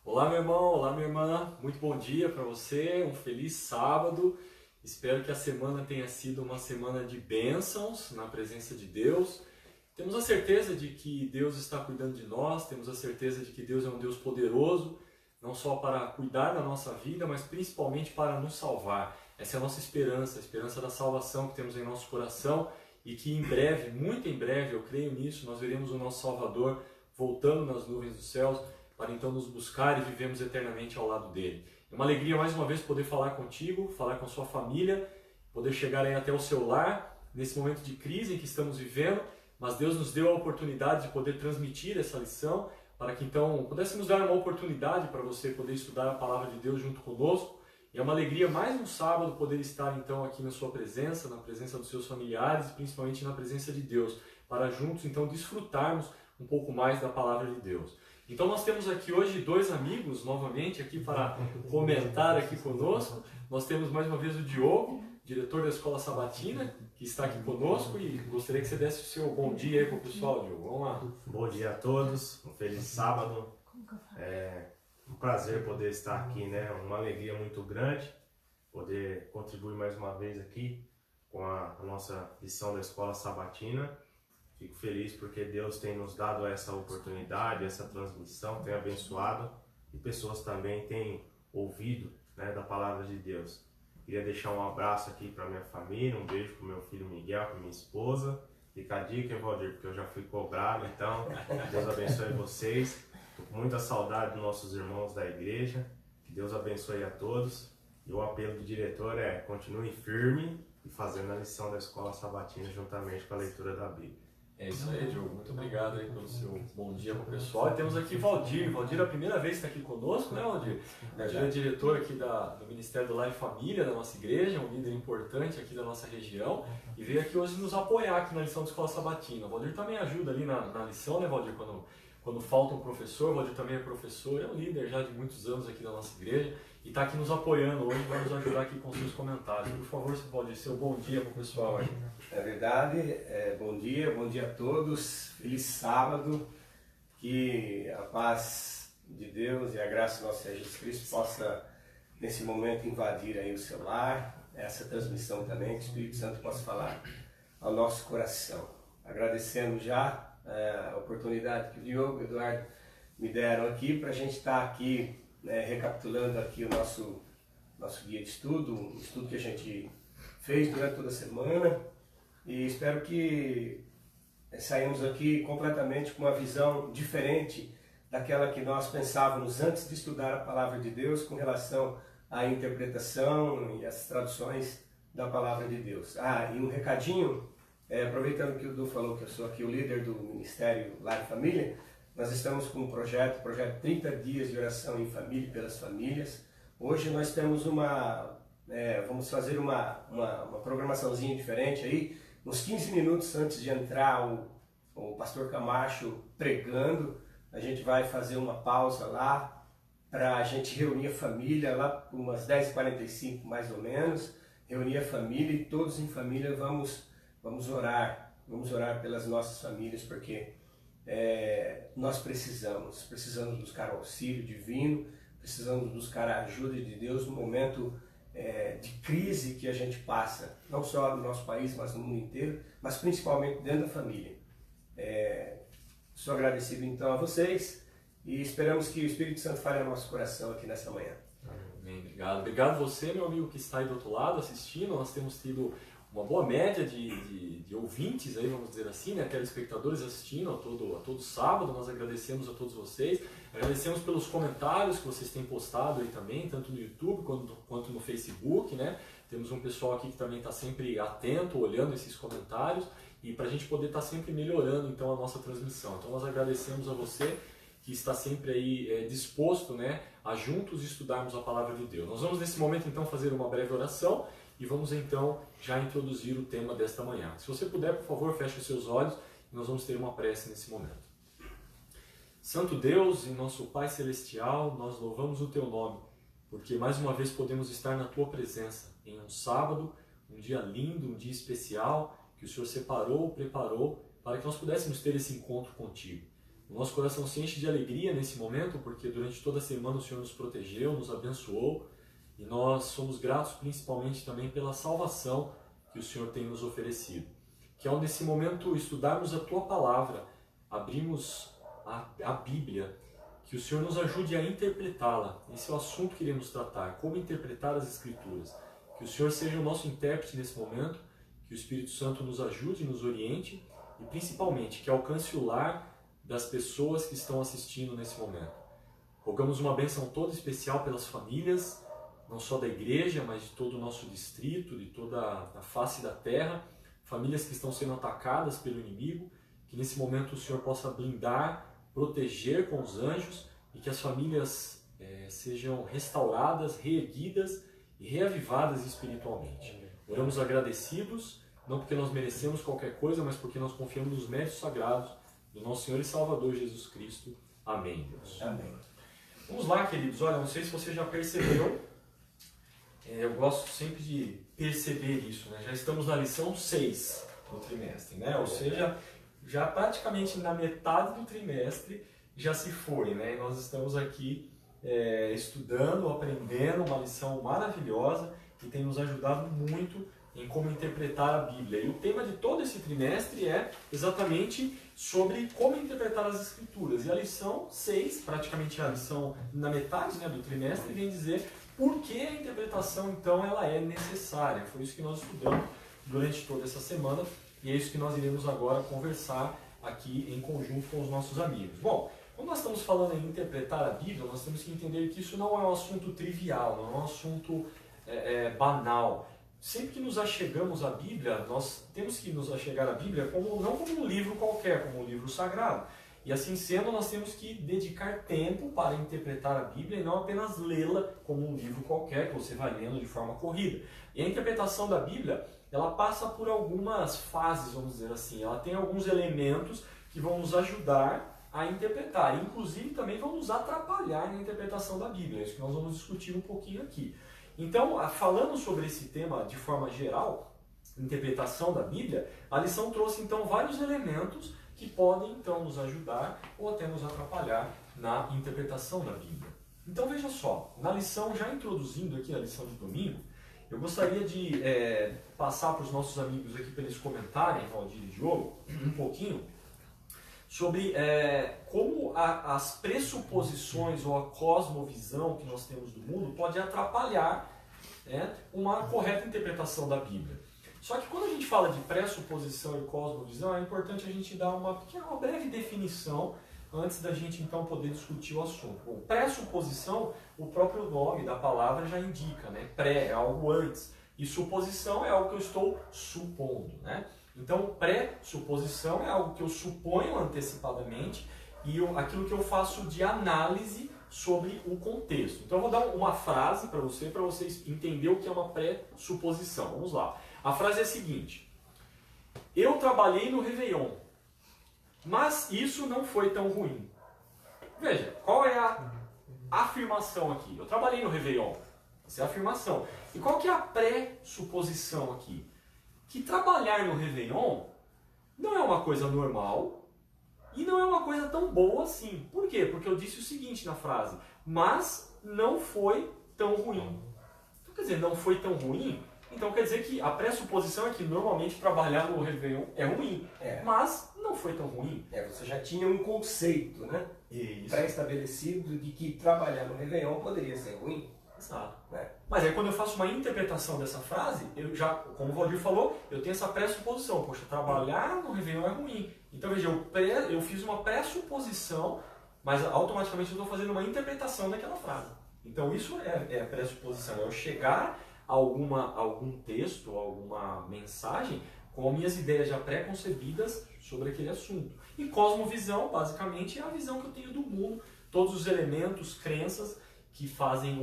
Olá, meu irmão, olá, minha irmã. Muito bom dia para você, um feliz sábado. Espero que a semana tenha sido uma semana de bênçãos na presença de Deus. Temos a certeza de que Deus está cuidando de nós, temos a certeza de que Deus é um Deus poderoso, não só para cuidar da nossa vida, mas principalmente para nos salvar. Essa é a nossa esperança, a esperança da salvação que temos em nosso coração e que em breve, muito em breve, eu creio nisso, nós veremos o nosso Salvador voltando nas nuvens dos céus para então nos buscar e vivemos eternamente ao lado dele. É uma alegria mais uma vez poder falar contigo, falar com a sua família, poder chegar aí até o seu lar, nesse momento de crise em que estamos vivendo, mas Deus nos deu a oportunidade de poder transmitir essa lição, para que então pudéssemos dar uma oportunidade para você poder estudar a palavra de Deus junto conosco. E é uma alegria mais um sábado poder estar então aqui na sua presença, na presença dos seus familiares, principalmente na presença de Deus, para juntos então desfrutarmos um pouco mais da palavra de Deus. Então nós temos aqui hoje dois amigos novamente aqui para comentar aqui conosco. Nós temos mais uma vez o Diogo, diretor da Escola Sabatina, que está aqui conosco, e gostaria que você desse o seu bom dia aí para o pessoal, Diogo. Vamos lá. Bom dia a todos, um feliz sábado. É um prazer poder estar aqui, né? Uma alegria muito grande poder contribuir mais uma vez aqui com a nossa lição da Escola Sabatina. Fico feliz porque Deus tem nos dado essa oportunidade, essa transmissão, tem abençoado e pessoas também têm ouvido, né, da palavra de Deus. Queria deixar um abraço aqui para minha família, um beijo para o meu filho Miguel, para minha esposa. Fica a dica, hein, Valdir, porque eu já fui cobrado, então Deus abençoe vocês. Estou com muita saudade dos nossos irmãos da igreja, que Deus abençoe a todos. E o apelo do diretor é: continue firme e fazendo a lição da Escola Sabatina juntamente com a leitura da Bíblia. É isso aí, Diogo. Muito obrigado aí pelo seu bom dia para o pessoal. E temos aqui Valdir. Valdir é a primeira vez que está aqui conosco, né, Valdir? Valdir é diretor aqui do Ministério do Lar e Família da nossa igreja, um líder importante aqui da nossa região, e veio aqui hoje nos apoiar aqui na lição da Escola Sabatina. O Valdir também ajuda ali na lição, né, Valdir? Quando falta um professor, o Valdir também é professor, é um líder já de muitos anos aqui da nossa igreja e está aqui nos apoiando hoje, vai nos ajudar aqui com seus comentários. Por favor, você pode ser um bom dia para o pessoal aí. É verdade, bom dia a todos, feliz sábado, que a paz de Deus e a graça do nosso Senhor Jesus Cristo possa nesse momento invadir aí o seu lar, essa transmissão também, que o Espírito Santo possa falar ao nosso coração. Agradecendo já a oportunidade que o Diogo e o Eduardo me deram aqui para a gente estar aqui, né, recapitulando aqui o nosso guia de estudo, um estudo que a gente fez durante toda a semana. E espero que saímos aqui completamente com uma visão diferente daquela que nós pensávamos antes de estudar a Palavra de Deus com relação à interpretação e às traduções da Palavra de Deus. E um recadinho, aproveitando que o Du falou que eu sou aqui o líder do Ministério Lar e Família, nós estamos com um projeto 30 dias de oração em família e pelas famílias. Hoje nós temos vamos fazer uma programaçãozinha diferente aí. Uns 15 minutos antes de entrar o pastor Camacho pregando, a gente vai fazer uma pausa lá para a gente reunir a família, lá por umas 10h45 mais ou menos, reunir a família e todos em família vamos orar pelas nossas famílias, porque nós precisamos buscar o auxílio divino, precisamos buscar a ajuda de Deus no momento de crise que a gente passa, não só no nosso país, mas no mundo inteiro, mas principalmente dentro da família. Sou agradecido então a vocês e esperamos que o Espírito Santo fale no nosso coração aqui nessa manhã. Amém. Obrigado. Obrigado você, meu amigo, que está aí do outro lado assistindo. Nós temos tido uma boa média de ouvintes aí, vamos dizer assim, né, telespectadores assistindo a todo sábado. Nós agradecemos a todos vocês, agradecemos pelos comentários que vocês têm postado aí também, tanto no YouTube quanto no Facebook, né? Temos um pessoal aqui que também está sempre atento, olhando esses comentários, e para a gente poder estar sempre melhorando então a nossa transmissão. Então nós agradecemos a você que está sempre aí disposto, né, a juntos estudarmos a Palavra de Deus. Nós vamos nesse momento então fazer uma breve oração e vamos então já introduzir o tema desta manhã. Se você puder, por favor, feche os seus olhos e nós vamos ter uma prece nesse momento. Santo Deus e nosso Pai Celestial, nós louvamos o Teu nome, porque mais uma vez podemos estar na Tua presença, em um sábado, um dia lindo, um dia especial, que o Senhor separou, preparou, para que nós pudéssemos ter esse encontro contigo. O nosso coração se enche de alegria nesse momento, porque durante toda a semana o Senhor nos protegeu, nos abençoou, e nós somos gratos principalmente também pela salvação que o Senhor tem nos oferecido. Que ao nesse momento estudarmos a Tua Palavra, abrimos a Bíblia, que o Senhor nos ajude a interpretá-la. Esse é o assunto que iremos tratar, como interpretar as Escrituras. Que o Senhor seja o nosso intérprete nesse momento, que o Espírito Santo nos ajude, nos oriente e principalmente que alcance o lar das pessoas que estão assistindo nesse momento. Rogamos uma bênção toda especial pelas famílias, não só da igreja, mas de todo o nosso distrito, de toda a face da terra, famílias que estão sendo atacadas pelo inimigo, que nesse momento o Senhor possa blindar, proteger com os anjos e que as famílias sejam restauradas, reerguidas e reavivadas espiritualmente. Oramos agradecidos, não porque nós merecemos qualquer coisa, mas porque nós confiamos nos méritos sagrados do nosso Senhor e Salvador Jesus Cristo. Amém, Deus. Amém. Vamos lá, queridos. Olha, não sei se você já percebeu, eu gosto sempre de perceber isso, né? Já estamos na lição 6 do trimestre, né? Ou seja, já praticamente na metade do trimestre já se foi, né? E nós estamos aqui estudando, aprendendo uma lição maravilhosa que tem nos ajudado muito em como interpretar a Bíblia. E o tema de todo esse trimestre é exatamente sobre como interpretar as Escrituras. E a lição 6, praticamente a lição na metade, né, do trimestre, vem dizer por que a interpretação, então, ela é necessária. Foi isso que nós estudamos durante toda essa semana e é isso que nós iremos agora conversar aqui em conjunto com os nossos amigos. Bom, quando nós estamos falando em interpretar a Bíblia, nós temos que entender que isso não é um assunto trivial, não é um assunto banal. Sempre que nos achegamos à Bíblia, nós temos que nos achegar à Bíblia não como um livro qualquer, como um livro sagrado. E assim sendo, nós temos que dedicar tempo para interpretar a Bíblia e não apenas lê-la como um livro qualquer que você vai lendo de forma corrida. E a interpretação da Bíblia, ela passa por algumas fases, vamos dizer assim. Ela tem alguns elementos que vão nos ajudar a interpretar. Inclusive também vão nos atrapalhar na interpretação da Bíblia. É isso que nós vamos discutir um pouquinho aqui. Então, falando sobre esse tema de forma geral, interpretação da Bíblia, a lição trouxe então vários elementos que podem então nos ajudar ou até nos atrapalhar na interpretação da Bíblia. Então veja só, na lição, já introduzindo aqui a lição de domingo, eu gostaria de passar para os nossos amigos aqui para eles comentarem, Valdir e Diogo, um pouquinho, sobre como as pressuposições ou a cosmovisão que nós temos do mundo pode atrapalhar uma correta interpretação da Bíblia. Só que quando a gente fala de pressuposição e cosmovisão, é importante a gente dar uma breve definição antes da gente então poder discutir o assunto. Bom, pressuposição, o próprio nome da palavra já indica, né? Pré é algo antes e suposição é algo que eu estou supondo, né? Então, pressuposição é algo que eu suponho antecipadamente e aquilo que eu faço de análise sobre o contexto. Então, eu vou dar uma frase para vocês entenderem o que é uma pressuposição. Vamos lá. A frase é a seguinte: eu trabalhei no Réveillon, mas isso não foi tão ruim. Veja, qual é a afirmação aqui? Eu trabalhei no Réveillon. Essa é a afirmação. E qual que é a pressuposição aqui? Que trabalhar no Réveillon não é uma coisa normal e não é uma coisa tão boa assim. Por quê? Porque eu disse o seguinte na frase: mas não foi tão ruim. Então, quer dizer, não foi tão ruim? Então quer dizer que a pressuposição é que normalmente trabalhar no Réveillon é ruim, mas não foi tão ruim. Você já tinha um conceito, né? Pré-estabelecido de que trabalhar no Réveillon poderia ser ruim. Exato. Mas aí quando eu faço uma interpretação dessa frase, eu já, como o Valdir falou, eu tenho essa pressuposição. Poxa, trabalhar no Réveillon é ruim. Então veja, eu fiz uma pressuposição, mas automaticamente eu estou fazendo uma interpretação daquela frase. Então isso é a pressuposição, é eu chegar a algum texto, alguma mensagem com minhas ideias já pré-concebidas sobre aquele assunto. E cosmovisão, basicamente, é a visão que eu tenho do mundo, todos os elementos, crenças que fazem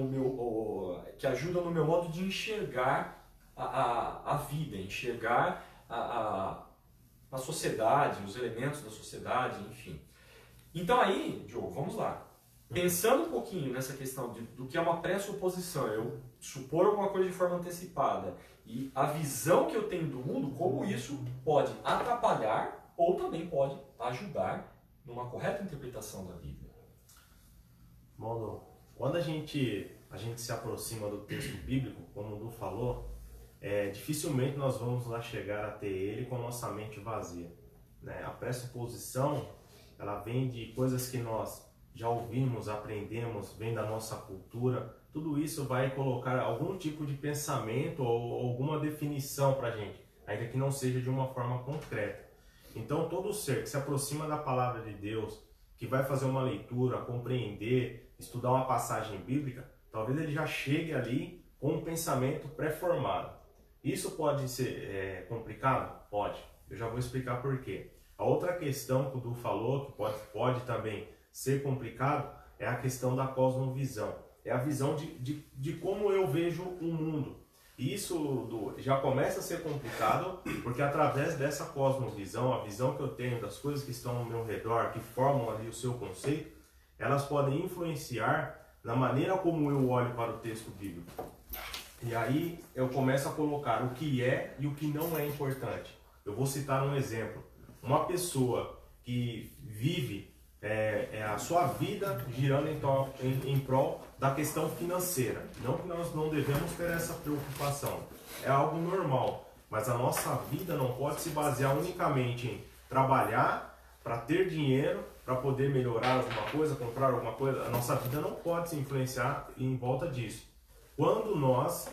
que ajudam no meu modo de enxergar a vida, enxergar a sociedade, os elementos da sociedade, enfim. Então aí, Diogo, vamos lá. Pensando um pouquinho nessa questão do que é uma pressuposição, eu supor alguma coisa de forma antecipada e a visão que eu tenho do mundo, como isso pode atrapalhar ou também pode ajudar numa correta interpretação da Bíblia? Modo, quando a gente se aproxima do texto bíblico, como o Du falou, dificilmente nós vamos lá chegar até ele com nossa mente vazia, né? A pressuposição, ela vem de coisas que nós já ouvimos, aprendemos, vem da nossa cultura. Tudo isso vai colocar algum tipo de pensamento ou alguma definição para a gente, ainda que não seja de uma forma concreta. Então, todo ser que se aproxima da palavra de Deus, que vai fazer uma leitura, compreender, estudar uma passagem bíblica, talvez ele já chegue ali com um pensamento pré-formado. Isso pode ser complicado? Pode. Eu já vou explicar por quê. A outra questão que o Du falou, que pode também ser complicado, é a questão da cosmovisão. É a visão de como eu vejo o mundo. E isso já começa a ser complicado, porque através dessa cosmovisão, a visão que eu tenho das coisas que estão ao meu redor, que formam ali o seu conceito, elas podem influenciar na maneira como eu olho para o texto bíblico. E aí eu começo a colocar o que é e o que não é importante. Eu vou citar um exemplo. Uma pessoa que vive a sua vida girando em prol da questão financeira. Não que nós não devemos ter essa preocupação. É algo normal. Mas a nossa vida não pode se basear unicamente em trabalhar para ter dinheiro, para poder melhorar alguma coisa, comprar alguma coisa. A nossa vida não pode se influenciar em volta disso. Quando nós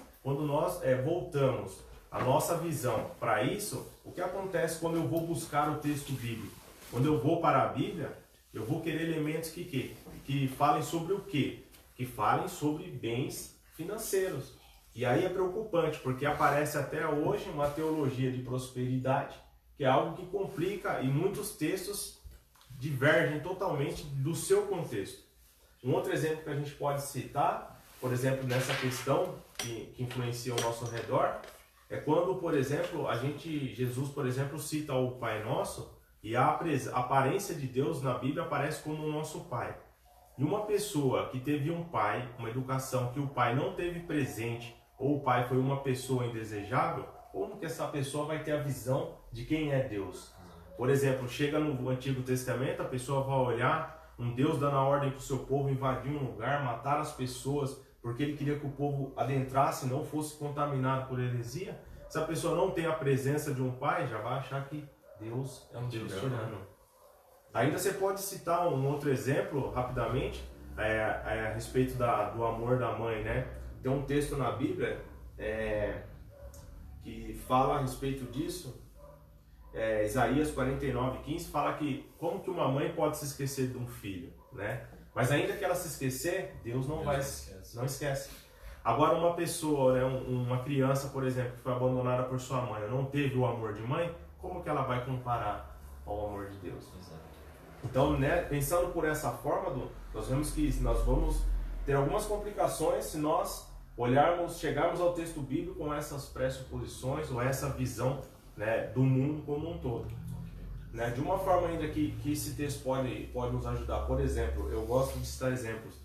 voltamos a nossa visão para isso, o que acontece quando eu vou buscar o texto bíblico? Quando eu vou para a Bíblia, eu vou querer elementos que falem sobre o quê? Que falem sobre bens financeiros. E aí é preocupante, porque aparece até hoje uma teologia de prosperidade, que é algo que complica e muitos textos divergem totalmente do seu contexto. Um outro exemplo que a gente pode citar, por exemplo, nessa questão que influencia o nosso redor, é quando, por exemplo, Jesus, por exemplo, cita o Pai Nosso, e a aparência de Deus na Bíblia aparece como o nosso Pai. E uma pessoa que teve um pai, uma educação que o pai não teve presente, ou o pai foi uma pessoa indesejável, como que essa pessoa vai ter a visão de quem é Deus? Por exemplo, chega no Antigo Testamento, a pessoa vai olhar um Deus dando a ordem para o seu povo invadir um lugar, matar as pessoas, porque ele queria que o povo adentrasse e não fosse contaminado por heresia. Se a pessoa não tem a presença de um pai, já vai achar que Deus é um Deus tirano. Ainda você pode citar um outro exemplo, rapidamente, a respeito do amor da mãe, né? Tem um texto na Bíblia que fala a respeito disso. Isaías 49:15 fala que como que uma mãe pode se esquecer de um filho, né? Mas ainda que ela se esquecer, Deus não esquece. Agora uma pessoa, né, uma criança, por exemplo, que foi abandonada por sua mãe, não teve o amor de mãe, como que ela vai comparar ao amor de Deus? Exato. Então, né, pensando por essa forma, nós vemos que nós vamos ter algumas complicações se nós chegarmos ao texto bíblico com essas pressuposições ou essa visão, né, do mundo como um todo. Né? De uma forma ainda que esse texto pode nos ajudar. Por exemplo, eu gosto de citar exemplos.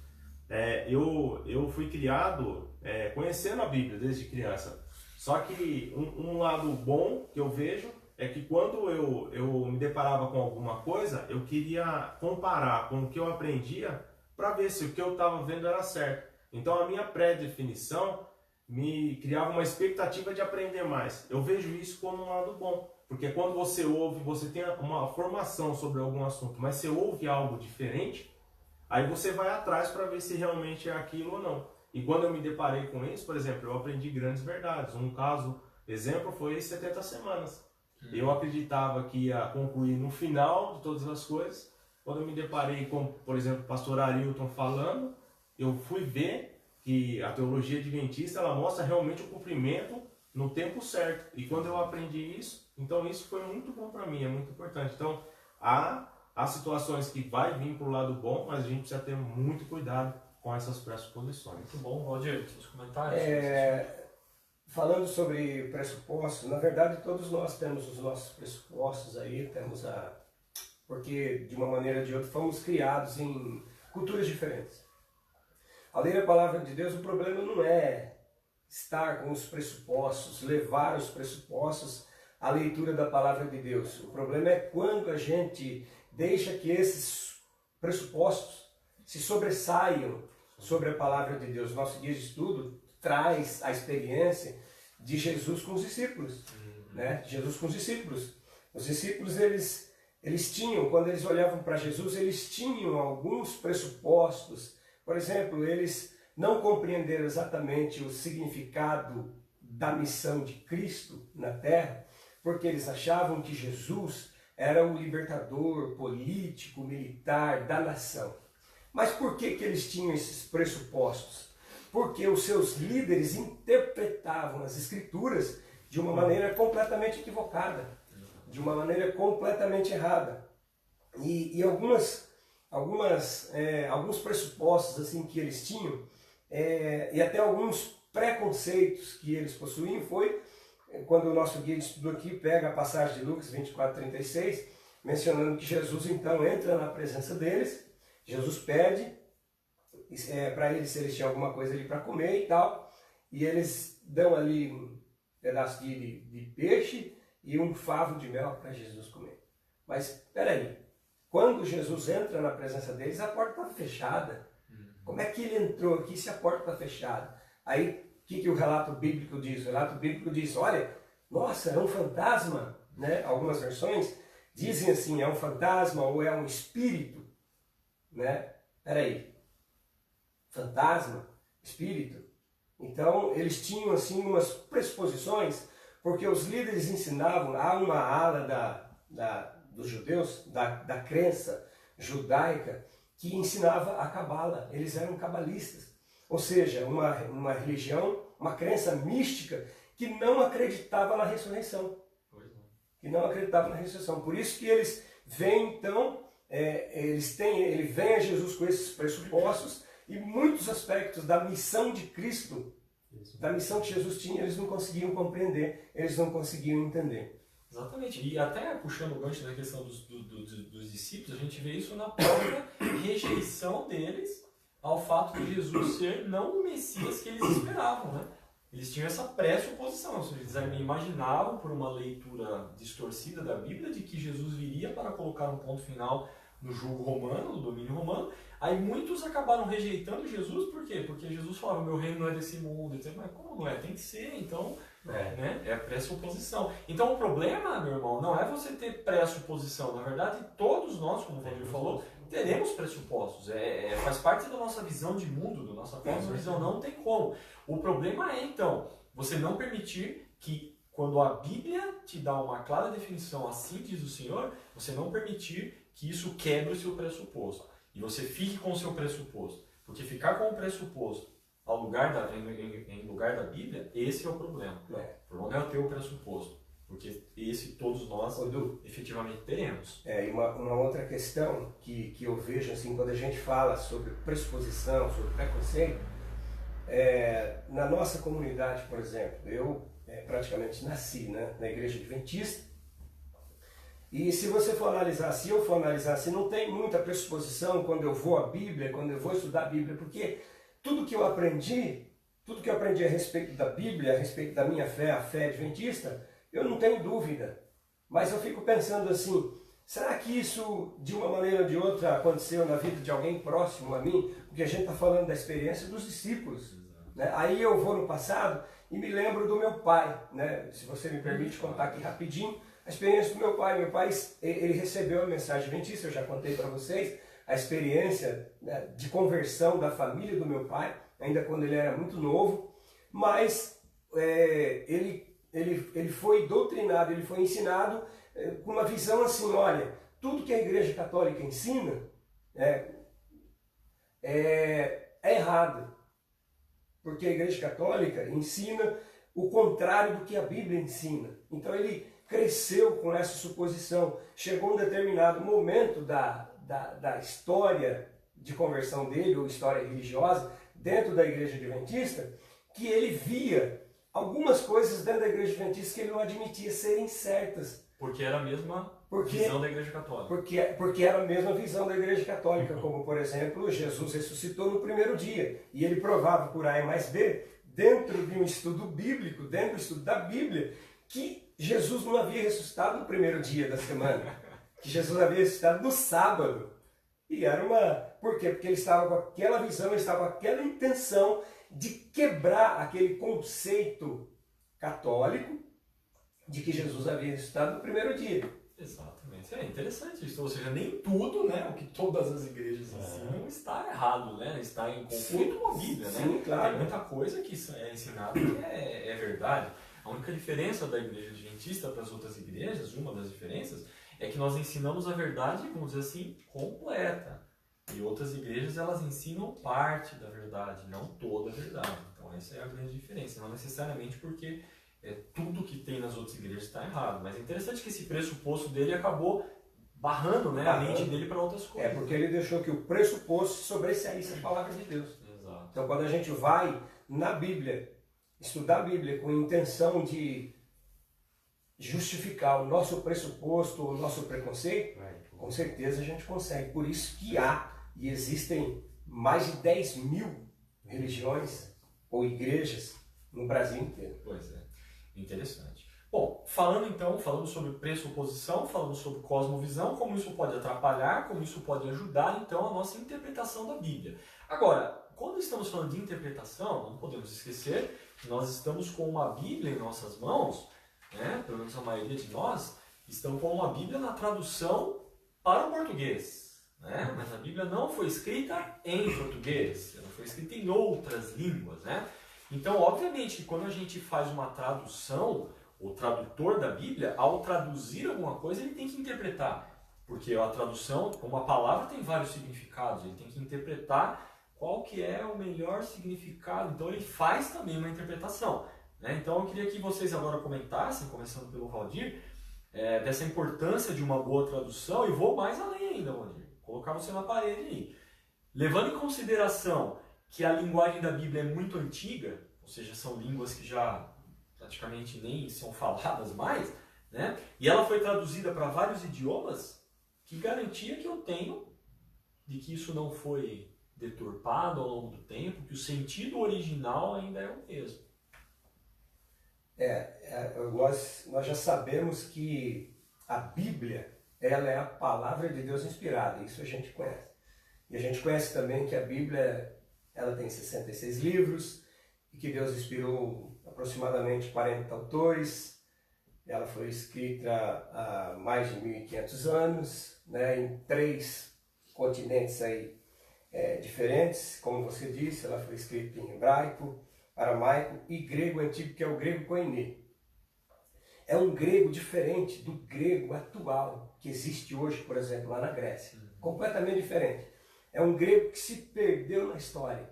Eu fui criado conhecendo a Bíblia desde criança. Só que um lado bom que eu vejo é que quando eu me deparava com alguma coisa, eu queria comparar com o que eu aprendia para ver se o que eu estava vendo era certo. Então a minha pré-definição me criava uma expectativa de aprender mais. Eu vejo isso como um lado bom, porque quando você ouve, você tem uma formação sobre algum assunto, mas você ouve algo diferente, aí você vai atrás para ver se realmente é aquilo ou não. E quando eu me deparei com isso, por exemplo, eu aprendi grandes verdades. Um exemplo foi 70 semanas. Eu acreditava que ia concluir no final de todas as coisas. Quando eu me deparei com, por exemplo, o pastor Arilton falando, eu fui ver que a teologia adventista ela mostra realmente o cumprimento no tempo certo. E quando eu aprendi isso, então isso foi muito bom para mim, é muito importante. Então, há situações que vai vir para o lado bom, mas a gente precisa ter muito cuidado com essas pressuposições. Muito bom, Valdir, seus comentários? Falando sobre pressupostos, na verdade todos nós temos os nossos pressupostos aí, porque de uma maneira ou de outra fomos criados em culturas diferentes. Ao ler a palavra de Deus, o problema não é estar com os pressupostos, levar os pressupostos à leitura da palavra de Deus. O problema é quando a gente deixa que esses pressupostos se sobressaiam sobre a palavra de Deus. Nosso guia de estudo traz a experiência de Jesus com os discípulos, né? Jesus com os discípulos. Os discípulos, eles tinham, quando eles olhavam para Jesus, eles tinham alguns pressupostos. Por exemplo, eles não compreenderam exatamente o significado da missão de Cristo na Terra, porque eles achavam que Jesus era o libertador político, militar da nação. Mas por que eles tinham esses pressupostos? Porque os seus líderes interpretavam as Escrituras de uma maneira completamente equivocada, de uma maneira completamente errada. E alguns pressupostos assim que eles tinham, e até alguns preconceitos que eles possuíam, foi quando o nosso guia de estudo aqui pega a passagem de Lucas 24:36, mencionando que Jesus então entra na presença deles, Jesus pede para eles se eles tinham alguma coisa ali para comer e tal, e eles dão ali um pedaço de peixe e um favo de mel para Jesus comer. Mas espera aí, quando Jesus entra na presença deles, a porta está fechada. Como é que ele entrou aqui se a porta está fechada? Aí, o que o relato bíblico diz? O relato bíblico diz, olha, nossa, é um fantasma, né? Algumas versões dizem assim, é um fantasma ou é um espírito, né? Peraí, fantasma, espírito? Então, eles tinham assim umas pressuposições, porque os líderes ensinavam, há uma ala dos judeus, da crença judaica, que ensinava a cabala, eles eram cabalistas. Ou seja, uma religião, uma crença mística que não acreditava na ressurreição. Que não acreditava na ressurreição. Por isso que eles vêm, então, ele vem a Jesus com esses pressupostos e muitos aspectos da missão de Cristo, da missão que Jesus tinha, eles não conseguiam compreender, eles não conseguiam entender. Exatamente. E até puxando o gancho da questão dos discípulos, a gente vê isso na própria rejeição deles ao fato de Jesus ser não o Messias que eles esperavam, né? Eles tinham essa pressuposição, eles imaginavam, por uma leitura distorcida da Bíblia, de que Jesus viria para colocar um ponto final no julgo romano, no domínio romano. Aí muitos acabaram rejeitando Jesus, por quê? Porque Jesus falava, meu reino não é desse mundo, etc. Mas como não é? Tem que ser, então, né? É a pressuposição. Então o problema, meu irmão, não é você ter pressuposição. Na verdade, todos nós, como o Valdir falou, teremos pressupostos. Faz parte da nossa visão de mundo, da nossa visão, não tem como. O problema é, então, você não permitir que, quando a Bíblia te dá uma clara definição, assim diz o Senhor, você não permitir que isso quebre o seu pressuposto. E você fique com o seu pressuposto. Porque ficar com o pressuposto em lugar da Bíblia, esse é o problema. O problema não é o teu pressuposto. Porque esse todos nós efetivamente teremos. E uma outra questão que eu vejo assim, quando a gente fala sobre pressuposição, sobre preconceito, na nossa comunidade, por exemplo, eu praticamente nasci, né, na igreja adventista. E se você for analisar, se eu for analisar, se não tem muita pressuposição quando eu vou à Bíblia, quando eu vou estudar a Bíblia, porque tudo que eu aprendi a respeito da Bíblia, a respeito da minha fé, a fé adventista, eu não tenho dúvida. Mas eu fico pensando assim, será que isso de uma maneira ou de outra aconteceu na vida de alguém próximo a mim? Porque a gente está falando da experiência dos discípulos. Né? Aí eu vou no passado e me lembro do meu pai, né? Se você me permite contar aqui rapidinho, a experiência do meu pai. Meu pai, ele recebeu a mensagem adventista, eu já contei para vocês, a experiência, né, de conversão da família do meu pai, ainda quando ele era muito novo, mas ele foi doutrinado, ele foi ensinado com uma visão assim, olha, tudo que a Igreja Católica ensina é errado, porque a Igreja Católica ensina o contrário do que a Bíblia ensina. Então ele cresceu com essa suposição. Chegou um determinado momento da história de conversão dele, ou história religiosa, dentro da Igreja Adventista, que ele via algumas coisas dentro da Igreja Adventista que ele não admitia serem certas. Porque era a mesma visão da Igreja Católica. Porque era a mesma visão da Igreja Católica, como, por exemplo, Jesus ressuscitou no primeiro dia, e ele provava por A mais B, dentro de um estudo bíblico, dentro do estudo da Bíblia, que Jesus não havia ressuscitado no primeiro dia da semana. que Jesus havia ressuscitado no sábado. E era uma... Por quê? Porque ele estava com aquela visão, ele estava com aquela intenção de quebrar aquele conceito católico de que Jesus havia ressuscitado no primeiro dia. Exatamente. É interessante isso. Ou seja, nem tudo, né, o que todas as igrejas ensinam está errado, né? Está em conflito com a Bíblia, né? Sim, claro. Tem muita coisa que é ensinada que é verdade. A única diferença da igreja adventista para as outras igrejas, uma das diferenças, é que nós ensinamos a verdade, vamos dizer assim, completa. E outras igrejas, elas ensinam parte da verdade, não toda a verdade. Então essa é a grande diferença. Não necessariamente porque tudo que tem nas outras igrejas está errado. Mas é interessante que esse pressuposto dele acabou barrando, né, a mente dele para outras coisas. É porque ele deixou que o pressuposto sobressaísse a palavra de Deus. Exato. Então quando a gente vai na Bíblia, estudar a Bíblia com a intenção de justificar o nosso pressuposto, o nosso preconceito, com certeza a gente consegue. Por isso que há e existem mais de 10.000 religiões ou igrejas no Brasil inteiro. Pois é, interessante. Bom, falamos sobre pressuposição, falamos sobre cosmovisão, como isso pode atrapalhar, como isso pode ajudar, então, a nossa interpretação da Bíblia. Agora, quando estamos falando de interpretação, não podemos esquecer que nós estamos com uma Bíblia em nossas mãos, né? Pelo menos a maioria de nós, estão com uma Bíblia na tradução para o português. Né? Mas a Bíblia não foi escrita em português, ela foi escrita em outras línguas. Né? Então, obviamente, que quando a gente faz uma tradução, o tradutor da Bíblia, ao traduzir alguma coisa, ele tem que interpretar. Porque a tradução, uma palavra tem vários significados, ele tem que interpretar qual que é o melhor significado. Então, ele faz também uma interpretação. Né? Então, eu queria que vocês agora comentassem, começando pelo Valdir, dessa importância de uma boa tradução, e vou mais além ainda, Valdir. Colocar você na parede aí. Levando em consideração que a linguagem da Bíblia é muito antiga, ou seja, são línguas que já praticamente nem são faladas mais, né? E ela foi traduzida para vários idiomas, que garantia que eu tenho de que isso não foi deturpado ao longo do tempo, que o sentido original ainda é o mesmo. Nós já sabemos que a Bíblia, ela é a palavra de Deus inspirada, isso a gente conhece. E a gente conhece também que a Bíblia, ela tem 66 livros, e que Deus inspirou aproximadamente 40 autores. Ela foi escrita há mais de 1.500 anos, né, em 3 continentes aí, diferentes. Como você disse, ela foi escrita em hebraico, aramaico e grego antigo, que é o grego koiné. É um grego diferente do grego atual, que existe hoje, por exemplo, lá na Grécia. Completamente diferente. É um grego que se perdeu na história,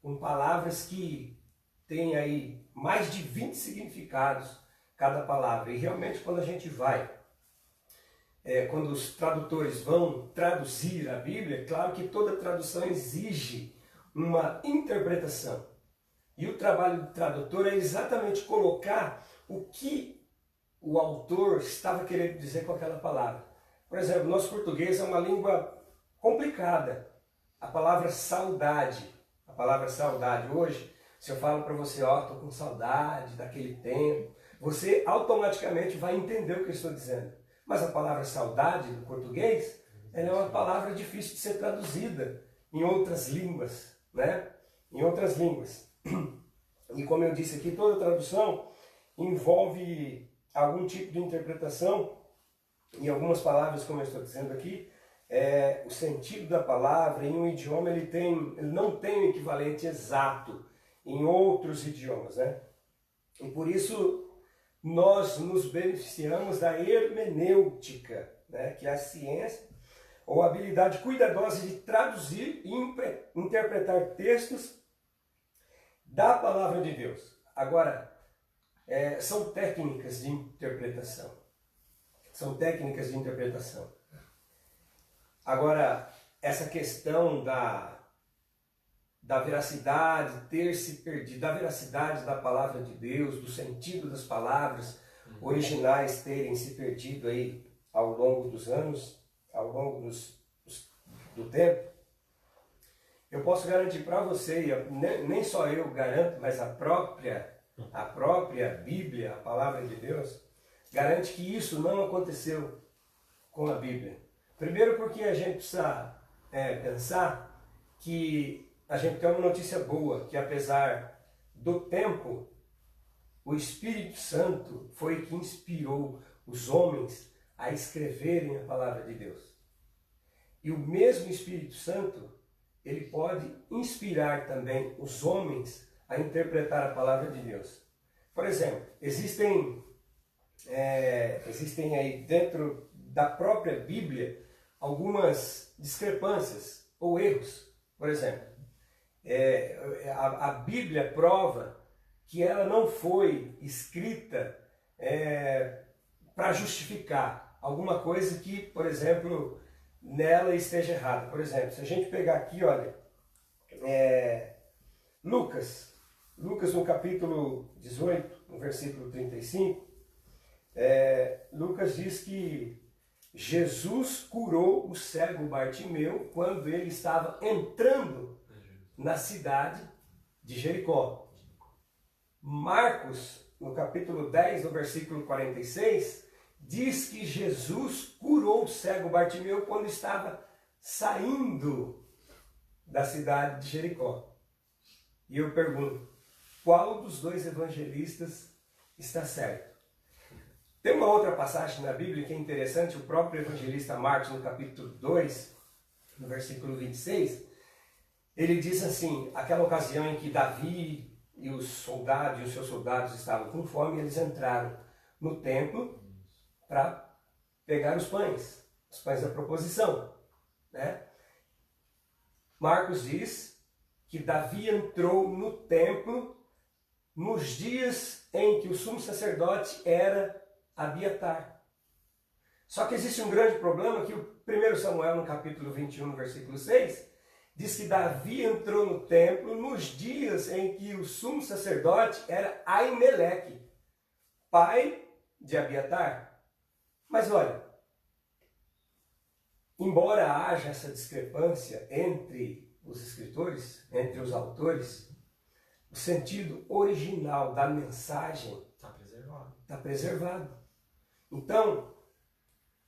com palavras que têm aí mais de 20 significados cada palavra. E realmente quando a gente vai, quando os tradutores vão traduzir a Bíblia, claro que toda tradução exige uma interpretação. E o trabalho do tradutor é exatamente colocar o que o autor estava querendo dizer com aquela palavra. Por exemplo, o nosso português é uma língua complicada. A palavra saudade hoje, se eu falo para você, estou com saudade daquele tempo, você automaticamente vai entender o que eu estou dizendo. Mas a palavra saudade no português, ela é uma palavra difícil de ser traduzida em outras línguas, né? Em outras línguas. E como eu disse aqui, toda tradução envolve algum tipo de interpretação, e algumas palavras, como eu estou dizendo aqui, o sentido da palavra em um idioma ele não tem um equivalente exato em outros idiomas, né? E por isso nós nos beneficiamos da hermenêutica, né? Que é a ciência ou a habilidade cuidadosa de traduzir e interpretar textos da palavra de Deus. Agora, são técnicas de interpretação. São técnicas de interpretação. Agora, essa questão da veracidade ter se perdido, da veracidade da palavra de Deus, do sentido das palavras originais terem se perdido aí ao longo dos anos, ao longo do tempo, eu posso garantir para você, nem só eu garanto, mas a própria Bíblia, a palavra de Deus, garante que isso não aconteceu com a Bíblia. Primeiro porque a gente precisa pensar que a gente tem uma notícia boa, que apesar do tempo, o Espírito Santo foi que inspirou os homens a escreverem a palavra de Deus. E o mesmo Espírito Santo, ele pode inspirar também os homens a interpretar a palavra de Deus. Por exemplo, existem aí dentro da própria Bíblia algumas discrepâncias ou erros. Por exemplo, a Bíblia prova que ela não foi escrita para justificar alguma coisa que, por exemplo, nela esteja errada. Por exemplo, se a gente pegar aqui, olha, Lucas no capítulo 18, no versículo 35, Lucas diz que Jesus curou o cego Bartimeu quando ele estava entrando na cidade de Jericó. Marcos, no capítulo 10, no versículo 46, diz que Jesus curou o cego Bartimeu quando estava saindo da cidade de Jericó. E eu pergunto, qual dos dois evangelistas está certo? Tem uma outra passagem na Bíblia que é interessante, o próprio evangelista Marcos, no capítulo 2, no versículo 26, ele diz assim, aquela ocasião em que Davi e os seus soldados estavam com fome, eles entraram no templo para pegar os pães da proposição, né? Marcos diz que Davi entrou no templo nos dias em que o sumo sacerdote era Abiatar. Só que existe um grande problema que o 1 Samuel, no capítulo 21, no versículo 6, diz que Davi entrou no templo nos dias em que o sumo sacerdote era Aimeleque, pai de Abiatar. Mas olha, embora haja essa discrepância entre os escritores, entre os autores, o sentido original da mensagem está preservado. Então,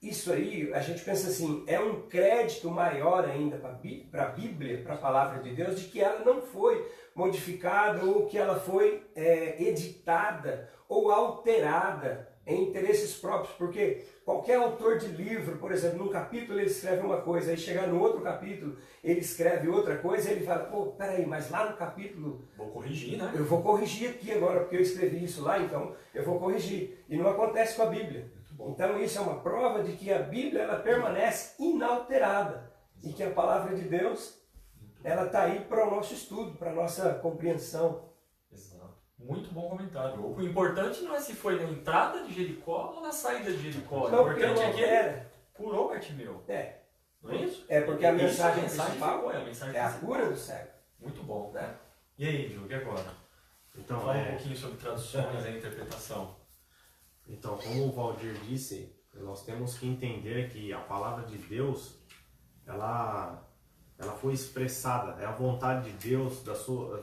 isso aí, a gente pensa assim, é um crédito maior ainda para a Bíblia, para a palavra de Deus, de que ela não foi modificada ou que ela foi editada ou alterada em interesses próprios, porque qualquer autor de livro, por exemplo, num capítulo ele escreve uma coisa, aí chegar no outro capítulo ele escreve outra coisa, e ele fala, pô, peraí, mas lá no capítulo... Vou corrigir, né? Eu vou corrigir aqui agora, porque eu escrevi isso lá, então eu vou corrigir. E não acontece com a Bíblia. Então isso é uma prova de que a Bíblia ela permanece inalterada. E que a palavra de Deus, ela está aí para o nosso estudo, para a nossa compreensão. Exato. Muito bom comentário. O importante não é se foi na entrada de Jericó ou na saída de Jericó. Não, o importante é que ele curou Bartimeu. Não é isso? É porque a mensagem principal é a cura do cego. Muito bom, né? E aí, Diogo, e agora? Então, fala um pouquinho sobre traduções e interpretação. Então, como o Valdir disse, nós temos que entender que a palavra de Deus, ela foi expressada, é a vontade de Deus,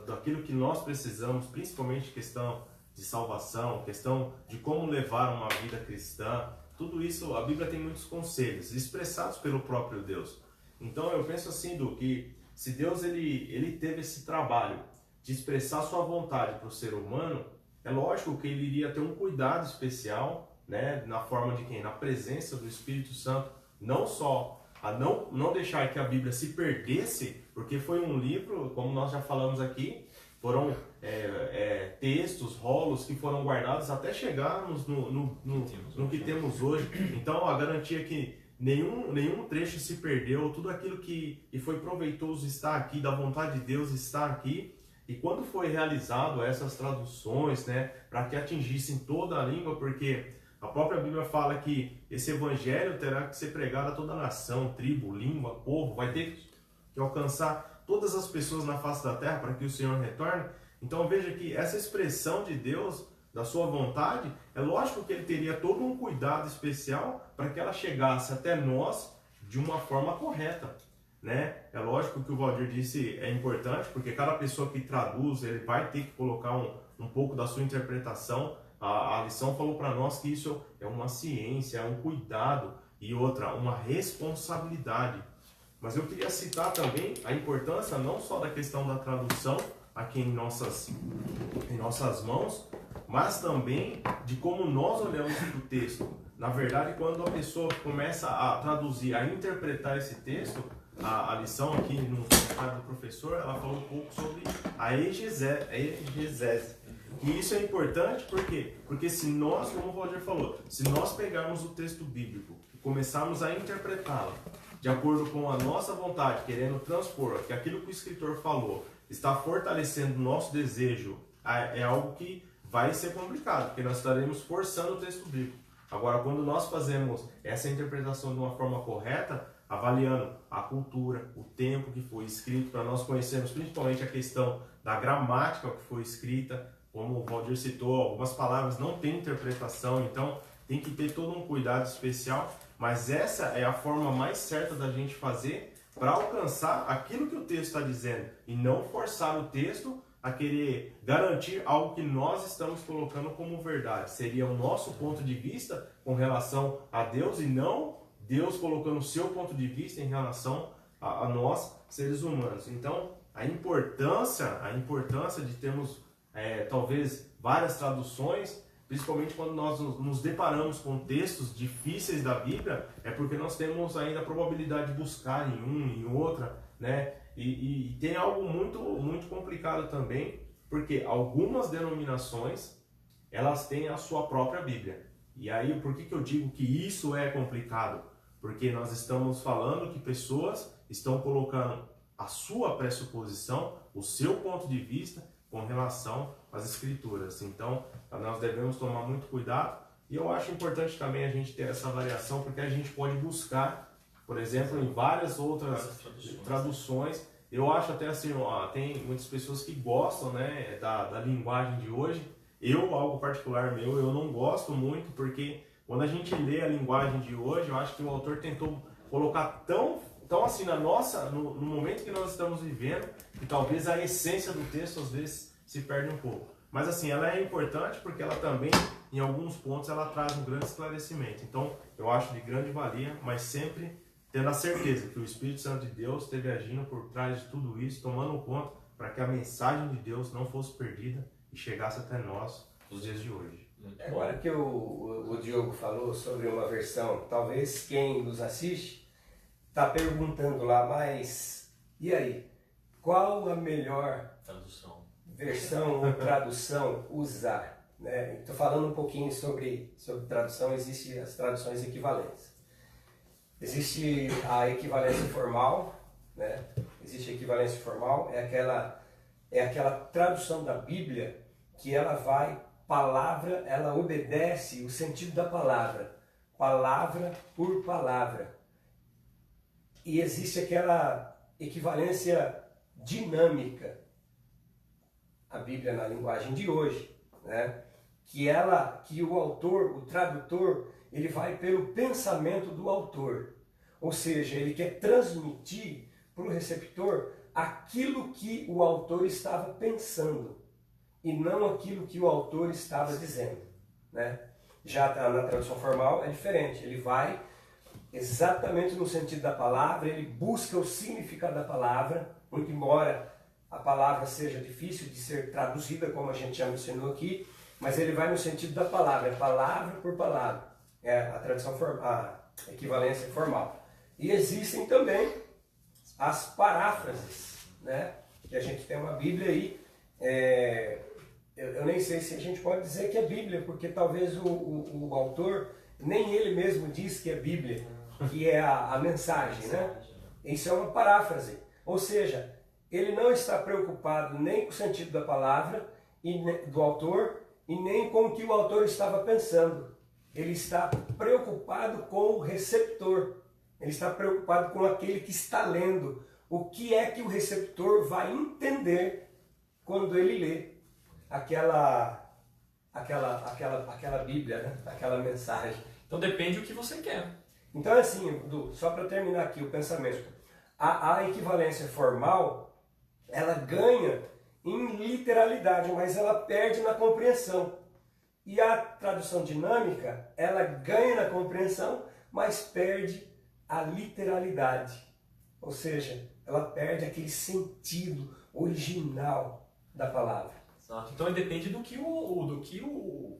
daquilo que nós precisamos, principalmente questão de salvação, questão de como levar uma vida cristã. Tudo isso, a Bíblia tem muitos conselhos expressados pelo próprio Deus. Então eu penso assim, Du, que se Deus ele teve esse trabalho de expressar sua vontade para o ser humano, é lógico que ele iria ter um cuidado especial, né, na forma de quem? Na presença do Espírito Santo, não só a não deixar que a Bíblia se perdesse, porque foi um livro, como nós já falamos aqui, foram textos, rolos que foram guardados até chegarmos no que temos hoje. Então a garantia é que nenhum trecho se perdeu, tudo aquilo que foi proveitoso está aqui, da vontade de Deus está aqui. E quando foi realizado essas traduções, né, para que atingissem toda a língua, porque a própria Bíblia fala que esse evangelho terá que ser pregado a toda nação, tribo, língua, povo, vai ter que alcançar todas as pessoas na face da terra para que o Senhor retorne. Então veja que essa expressão de Deus, da sua vontade, é lógico que ele teria todo um cuidado especial para que ela chegasse até nós de uma forma correta, né? É lógico que o Valdir disse é importante, porque cada pessoa que traduz, ele vai ter que colocar um pouco da sua interpretação. A lição falou para nós que isso é uma ciência, é um cuidado e outra, uma responsabilidade. Mas eu queria citar também a importância não só da questão da tradução aqui em nossas mãos, mas também de como nós olhamos para o texto. Na verdade, quando a pessoa começa a traduzir, a interpretar esse texto, a lição aqui no comentário do professor, ela falou um pouco sobre a exegese. E isso é importante porque se nós, como o Roger falou, se nós pegarmos o texto bíblico e começarmos a interpretá-lo de acordo com a nossa vontade, querendo transpor que aquilo que o escritor falou está fortalecendo o nosso desejo, é algo que vai ser complicado, porque nós estaremos forçando o texto bíblico. Agora, quando nós fazemos essa interpretação de uma forma correta, avaliando a cultura, o tempo que foi escrito, para nós conhecermos principalmente a questão da gramática que foi escrita, como o Valdir citou, algumas palavras não têm interpretação, então tem que ter todo um cuidado especial, mas essa é a forma mais certa da gente fazer para alcançar aquilo que o texto está dizendo e não forçar o texto a querer garantir algo que nós estamos colocando como verdade. Seria o nosso ponto de vista com relação a Deus e não Deus colocando o seu ponto de vista em relação a nós, seres humanos. Então, a importância de termos talvez várias traduções, principalmente quando nós nos deparamos com textos difíceis da Bíblia, é porque nós temos ainda a probabilidade de buscar em outra, né? E tem algo muito, muito complicado também, porque algumas denominações, elas têm a sua própria Bíblia. E aí, por que eu digo que isso é complicado? Porque nós estamos falando que pessoas estão colocando a sua pressuposição, o seu ponto de vista com relação às Escrituras. Então, nós devemos tomar muito cuidado. E eu acho importante também a gente ter essa variação, porque a gente pode buscar, por exemplo, em várias outras traduções. Eu acho até assim, tem muitas pessoas que gostam, né, da linguagem de hoje. Algo particular meu, eu não gosto muito, porque quando a gente lê a linguagem de hoje, eu acho que o autor tentou colocar tão assim no momento que nós estamos vivendo, que talvez a essência do texto às vezes se perde um pouco. Mas assim, ela é importante porque ela também, em alguns pontos, ela traz um grande esclarecimento. Então, eu acho de grande valia, mas sempre tendo a certeza que o Espírito Santo de Deus esteve agindo por trás de tudo isso, tomando conta para que a mensagem de Deus não fosse perdida e chegasse até nós nos dias de hoje. Agora que o Diogo falou sobre uma versão, talvez quem nos assiste está perguntando lá, mas e aí? Qual a melhor versão ou tradução usar? Né? Estou falando um pouquinho sobre tradução, existem as traduções equivalentes. Existe a equivalência formal, né? Existe a equivalência formal, é aquela tradução da Bíblia que ela vai palavra, ela obedece o sentido da palavra por palavra. E existe aquela equivalência dinâmica, a Bíblia na linguagem de hoje, né? Que o autor, o tradutor, ele vai pelo pensamento do autor. Ou seja, ele quer transmitir para o receptor aquilo que o autor estava pensando e não aquilo que o autor estava dizendo, né? Já na tradução formal é diferente, ele vai exatamente no sentido da palavra, ele busca o significado da palavra, muito embora a palavra seja difícil de ser traduzida, como a gente já mencionou aqui, mas ele vai no sentido da palavra, palavra por palavra, é a tradução a equivalência formal. E existem também as paráfrases, né? Que a gente tem uma Bíblia aí, eu nem sei se a gente pode dizer que é Bíblia, porque talvez o autor, nem ele mesmo diz que é Bíblia, que é a mensagem, né? Isso é uma paráfrase, ou seja, ele não está preocupado nem com o sentido da palavra do autor e nem com o que o autor estava pensando. Ele está preocupado com o receptor, ele está preocupado com aquele que está lendo. O que é que o receptor vai entender quando ele lê aquela Bíblia, né? Aquela mensagem. Então depende do que você quer. Então assim, Edu, só para terminar aqui o pensamento, a equivalência formal, ela ganha em literalidade, mas ela perde na compreensão. E a tradução dinâmica, ela ganha na compreensão, mas perde a literalidade. Ou seja, ela perde aquele sentido original da palavra. Exato. Então depende do que como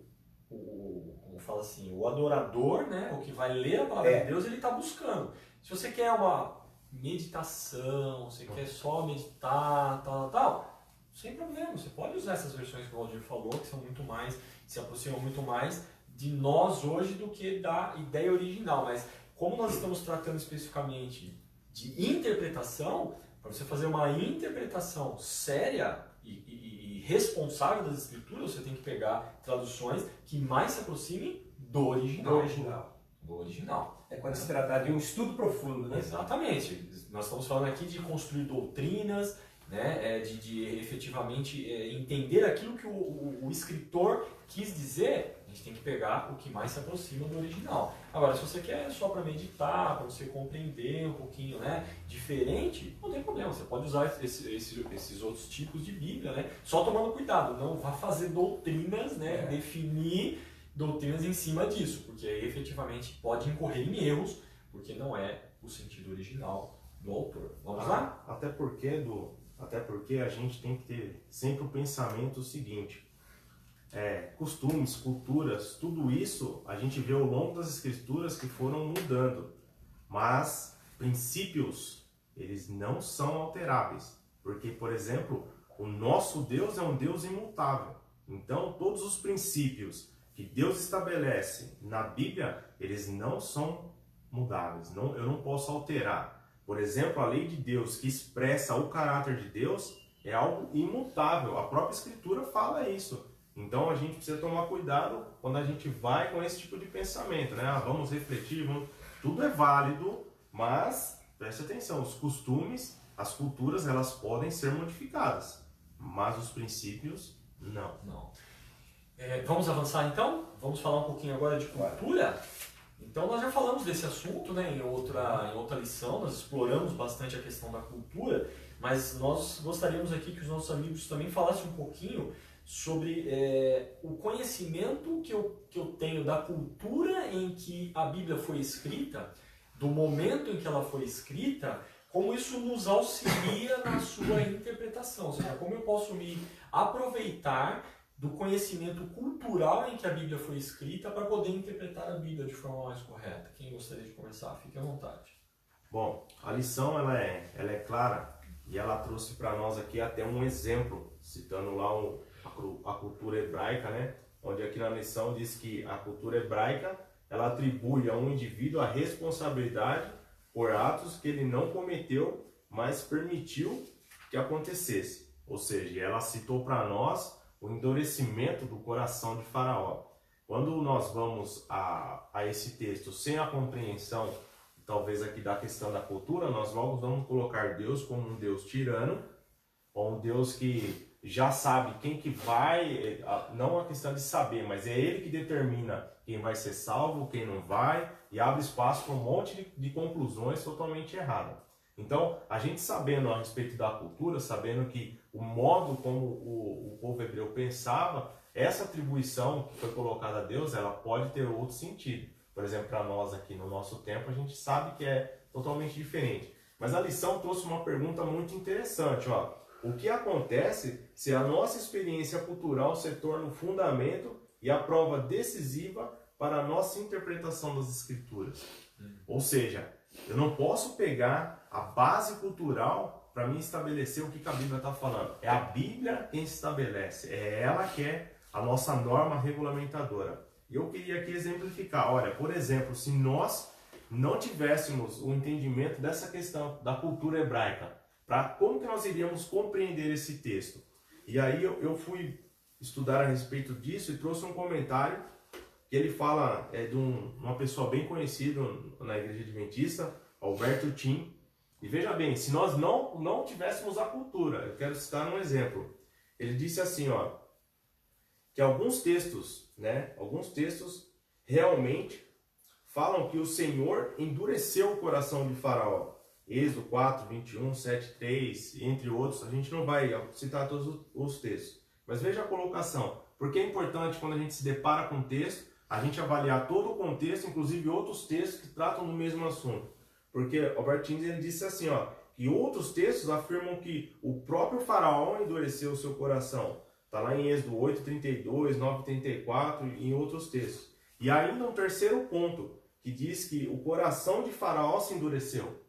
fala assim, o adorador, né, o que vai ler a palavra de Deus, ele está buscando. Se você quer uma meditação, você quer só meditar, tal, sem problema, você pode usar essas versões que o Valdir falou, que são muito mais, se aproximam muito mais de nós hoje do que da ideia original. Mas como nós estamos tratando especificamente de interpretação, para você fazer uma interpretação séria e responsável das escrituras, você tem que pegar traduções que mais se aproximem do original. Do original. É quando se trata de um estudo profundo, né? Exatamente. Nós estamos falando aqui de construir doutrinas, né? De efetivamente entender aquilo que o escritor quis dizer. A gente tem que pegar o que mais se aproxima do original. Agora, se você quer só para meditar, para você compreender um pouquinho, né, diferente, não tem problema. Você pode usar esses outros tipos de Bíblia, né? Só tomando cuidado, não vá fazer doutrinas, né, definir doutrinas em cima disso, porque aí efetivamente pode incorrer em erros, porque não é o sentido original do autor. Vamos lá? Até porque a gente tem que ter sempre o pensamento seguinte. Costumes, culturas, tudo isso a gente vê ao longo das escrituras que foram mudando, mas princípios, eles não são alteráveis, porque, por exemplo, o nosso Deus é um Deus imutável. Então, todos os princípios que Deus estabelece na Bíblia, eles não são mudáveis, eu não posso alterar. Por exemplo, a lei de Deus que expressa o caráter de Deus é algo imutável, a própria Escritura fala isso. Então a gente precisa tomar cuidado quando a gente vai com esse tipo de pensamento, né? Vamos refletir, tudo é válido, mas preste atenção, os costumes, as culturas, elas podem ser modificadas, mas os princípios, não. Vamos avançar então? Vamos falar um pouquinho agora de cultura? Então nós já falamos desse assunto, né, em outra lição, nós exploramos bastante a questão da cultura, mas nós gostaríamos aqui que os nossos amigos também falassem um pouquinho sobre o conhecimento que eu tenho da cultura em que a Bíblia foi escrita, do momento em que ela foi escrita, como isso nos auxilia na sua interpretação, ou seja, como eu posso me aproveitar do conhecimento cultural em que a Bíblia foi escrita para poder interpretar a Bíblia de forma mais correta. Quem gostaria de começar? Fique à vontade. Bom, a lição ela é clara e ela trouxe para nós aqui até um exemplo, citando lá a cultura hebraica, né? Onde aqui na lição diz que a cultura hebraica ela atribui a um indivíduo a responsabilidade por atos que ele não cometeu, mas permitiu que acontecesse. Ou seja, ela citou para nós o endurecimento do coração de Faraó. Quando nós vamos a esse texto sem a compreensão, talvez aqui da questão da cultura, nós logo vamos colocar Deus como um Deus tirano, ou um Deus que já sabe quem que vai, não a questão de saber, mas é Ele que determina quem vai ser salvo, quem não vai, e abre espaço para um monte de conclusões totalmente erradas. Então, a gente sabendo a respeito da cultura, sabendo que o modo como o povo hebreu pensava, essa atribuição que foi colocada a Deus, ela pode ter outro sentido. Por exemplo, para nós aqui no nosso tempo, a gente sabe que é totalmente diferente. Mas a lição trouxe uma pergunta muito interessante, ó. O que acontece se a nossa experiência cultural se torna o fundamento e a prova decisiva para a nossa interpretação das Escrituras? Ou seja, eu não posso pegar a base cultural para mim estabelecer o que a Bíblia está falando. É a Bíblia quem estabelece, é ela que é a nossa norma regulamentadora. E eu queria aqui exemplificar. Olha, por exemplo, se nós não tivéssemos o entendimento dessa questão da cultura hebraica, como que nós iríamos compreender esse texto? E aí eu fui estudar a respeito disso e trouxe um comentário que ele fala de uma pessoa bem conhecida na Igreja Adventista, Alberto Tim. E veja bem, se nós não tivéssemos a cultura, eu quero citar um exemplo. Ele disse assim, ó, que alguns textos realmente falam que o Senhor endureceu o coração de Faraó. Êxodo 4, 21, 7, 3, entre outros. A gente não vai citar todos os textos. Mas veja a colocação. Porque é importante quando a gente se depara com um texto, a gente avaliar todo o contexto, inclusive outros textos que tratam do mesmo assunto. Porque Albertines ele disse assim, ó, que outros textos afirmam que o próprio faraó endureceu o seu coração. Está lá em Êxodo 8:32, 9:34 e em outros textos. E ainda um terceiro ponto, que diz que o coração de Faraó se endureceu.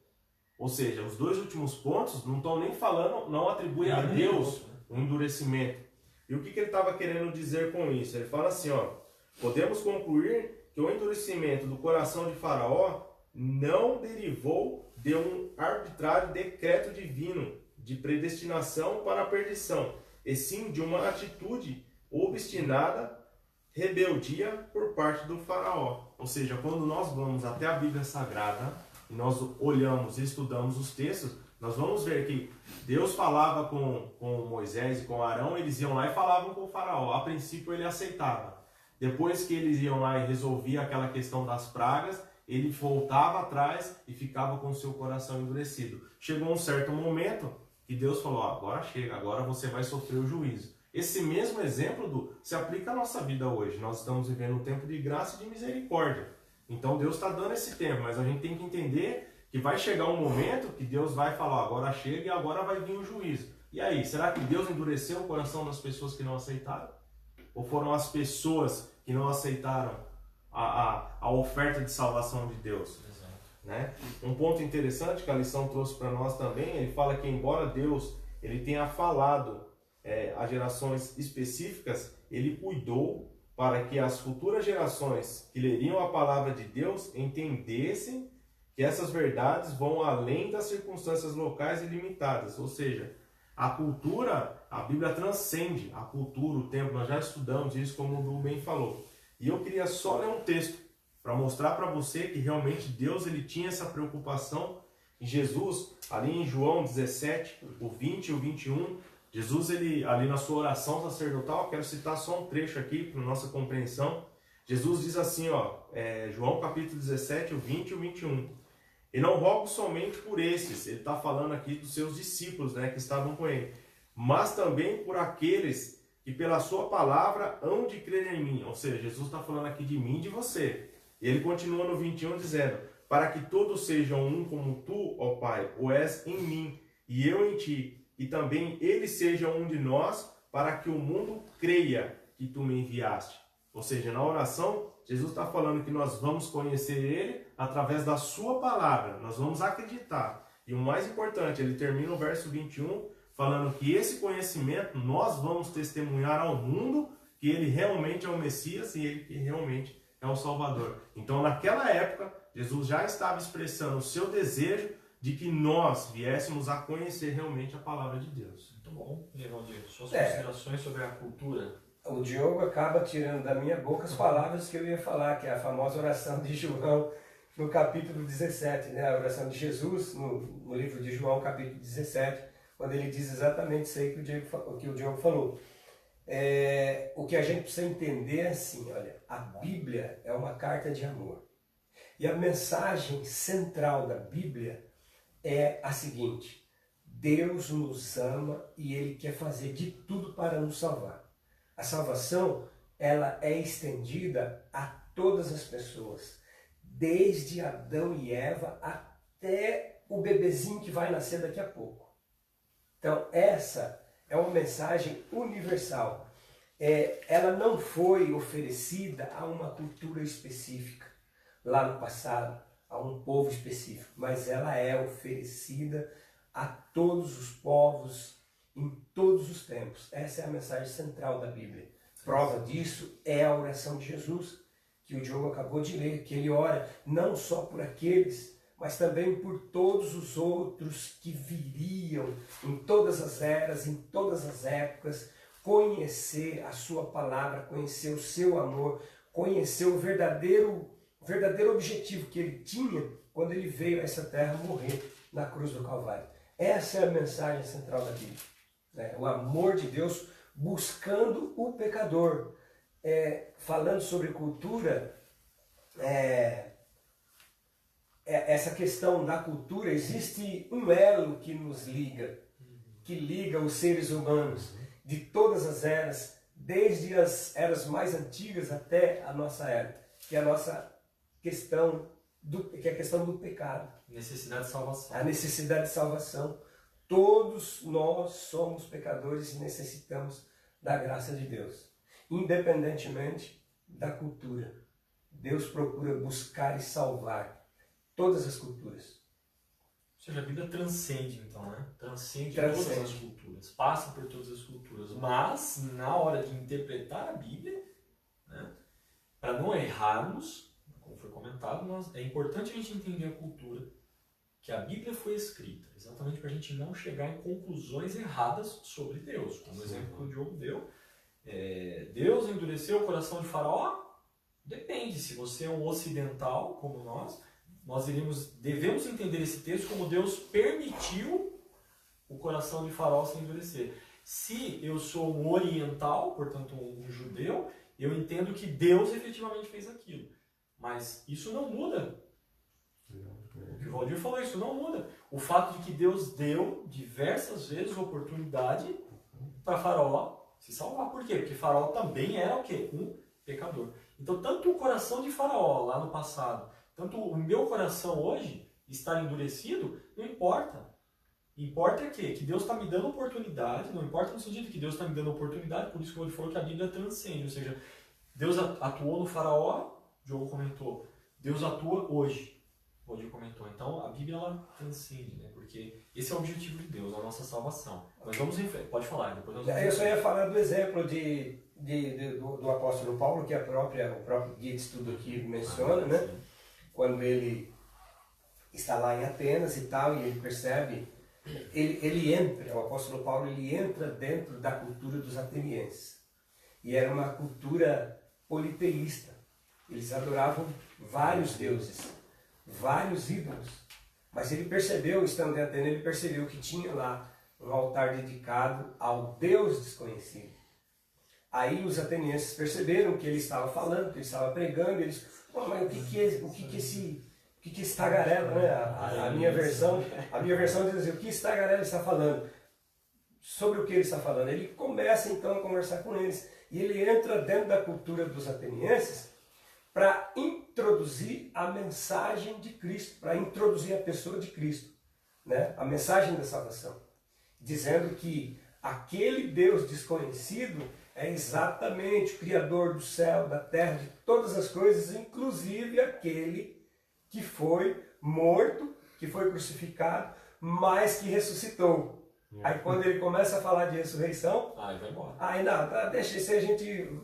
Ou seja, os dois últimos pontos não estão nem falando, não atribuem a Deus um endurecimento. E o que ele estava querendo dizer com isso? Ele fala assim, ó, podemos concluir que o endurecimento do coração de Faraó não derivou de um arbitrário decreto divino de predestinação para a perdição, e sim de uma atitude obstinada, rebeldia por parte do faraó. Ou seja, quando nós vamos até a Bíblia Sagrada, e nós olhamos e estudamos os textos, nós vamos ver que Deus falava com Moisés e com Arão, eles iam lá e falavam com o faraó. A princípio ele aceitava. Depois que eles iam lá e resolviam aquela questão das pragas, ele voltava atrás e ficava com o seu coração endurecido. Chegou um certo momento que Deus falou, agora chega, agora você vai sofrer o juízo. Esse mesmo exemplo se aplica à nossa vida hoje. Nós estamos vivendo um tempo de graça e de misericórdia. Então Deus está dando esse tempo, mas a gente tem que entender que vai chegar um momento que Deus vai falar, agora chega e agora vai vir o juízo. E aí, será que Deus endureceu o coração das pessoas que não aceitaram? Ou foram as pessoas que não aceitaram a oferta de salvação de Deus? Né? Um ponto interessante que a lição trouxe para nós também, ele fala que embora Deus ele tenha falado a gerações específicas, ele cuidou para que as futuras gerações que leriam a palavra de Deus entendessem que essas verdades vão além das circunstâncias locais e limitadas. Ou seja, a cultura, a Bíblia transcende a cultura, o tempo. Nós já estudamos isso, como o Du bem falou. E eu queria só ler um texto para mostrar para você que realmente Deus ele tinha essa preocupação. E Jesus, ali em João 17, o 20 e o 21, Jesus, ele, ali na sua oração sacerdotal, quero citar só um trecho aqui para nossa compreensão. Jesus diz assim, ó, João capítulo 17, o 20 e o 21. E não rogo somente por esses, ele está falando aqui dos seus discípulos, né, que estavam com ele, mas também por aqueles que pela sua palavra hão de crer em mim. Ou seja, Jesus está falando aqui de mim e de você. E ele continua no 21 dizendo, para que todos sejam um como tu, ó Pai, o és em mim e eu em ti, e também eles sejam um de nós, para que o mundo creia que tu me enviaste. Ou seja, na oração, Jesus está falando que nós vamos conhecer ele através da sua palavra, nós vamos acreditar. E o mais importante, ele termina o verso 21 falando que esse conhecimento nós vamos testemunhar ao mundo que ele realmente é o Messias e ele que realmente é o Salvador. Então, naquela época, Jesus já estava expressando o seu desejo de que nós viéssemos a conhecer realmente a palavra de Deus. Muito bom, Evaldir. Suas considerações sobre a cultura. O Diogo acaba tirando da minha boca as palavras que eu ia falar, que é a famosa oração de João, no capítulo 17, né? A oração de Jesus, no livro de João, capítulo 17, quando ele diz exatamente isso aí que o Diogo falou. O que a gente precisa entender é assim, olha, a Bíblia é uma carta de amor. E a mensagem central da Bíblia é a seguinte: Deus nos ama e Ele quer fazer de tudo para nos salvar. A salvação, ela é estendida a todas as pessoas, desde Adão e Eva até o bebezinho que vai nascer daqui a pouco. Então, essa é uma mensagem universal. Ela não foi oferecida a uma cultura específica, lá no passado, a um povo específico, mas ela é oferecida a todos os povos, em todos os tempos. Essa é a mensagem central da Bíblia. Prova disso é a oração de Jesus, que o Diogo acabou de ler, que ele ora não só por aqueles, mas também por todos os outros que viriam em todas as eras, em todas as épocas, conhecer a sua palavra, conhecer o seu amor, conhecer o verdadeiro objetivo que ele tinha quando ele veio a essa terra morrer na cruz do Calvário. Essa é a mensagem central da Bíblia. O amor de Deus buscando o pecador. Falando sobre cultura, essa questão da cultura, existe um elo que nos liga, que liga os seres humanos de todas as eras, desde as eras mais antigas até a nossa era, que é a nossa questão que é a questão do pecado. Necessidade de salvação. A necessidade de salvação. Todos nós somos pecadores e necessitamos da graça de Deus, independentemente da cultura. Deus procura buscar e salvar todas as culturas. Ou seja, a Bíblia transcende, então, né? Transcende todas as culturas, passa por todas as culturas. Mas, na hora de interpretar a Bíblia, né, para não errarmos, como foi comentado, é importante a gente entender a cultura, que a Bíblia foi escrita exatamente para a gente não chegar em conclusões erradas sobre Deus. Como o exemplo que o Diogo deu, Deus endureceu o coração de Faraó? Depende. Se você é um ocidental, como nós devemos entender esse texto como Deus permitiu o coração de Faraó se endurecer. Se eu sou um oriental, portanto um judeu, eu entendo que Deus efetivamente fez aquilo. Mas isso não muda. O que o Valdir falou, isso não muda. O fato de que Deus deu diversas vezes oportunidade para Faraó se salvar. Por quê? Porque Faraó também era o quê? Um pecador. Então, tanto o coração de Faraó lá no passado, tanto o meu coração hoje estar endurecido, não importa. Importa é que Deus está me dando oportunidade, não importa no sentido que Deus está me dando oportunidade, por isso que ele falou que a Bíblia transcende. Ou seja, Deus atuou no Faraó, o Diogo comentou, Deus atua hoje. O Valdir comentou. Então, a Bíblia, ela transcende, né? Porque esse é o objetivo de Deus, a nossa salvação. Mas vamos em frente. Pode falar. Depois nós vamos Eu só ia falar do exemplo do apóstolo Paulo, que o próprio guia de estudo aqui menciona, né? Sim. Quando ele está lá em Atenas e tal, e ele percebe, o apóstolo Paulo, ele entra dentro da cultura dos atenienses. E era uma cultura politeísta. Eles adoravam vários deuses, vários ídolos. Mas ele percebeu, estando em Atenas, ele percebeu que tinha lá um altar dedicado ao Deus desconhecido. Aí os atenienses perceberam que ele estava falando, que ele estava pregando, e eles, mas o que esse tagarela, né? A minha versão diz assim, o que esse tagarela está falando? Sobre o que ele está falando? Ele começa então a conversar com eles, e ele entra dentro da cultura dos atenienses para introduzir a mensagem de Cristo, para introduzir a pessoa de Cristo, né? A mensagem da salvação, dizendo que aquele Deus desconhecido é exatamente o Criador do céu, da terra, de todas as coisas, inclusive aquele que foi morto, que foi crucificado, mas que ressuscitou. Aí quando ele começa a falar de ressurreição, vai embora. Aí não, deixa isso aí, a gente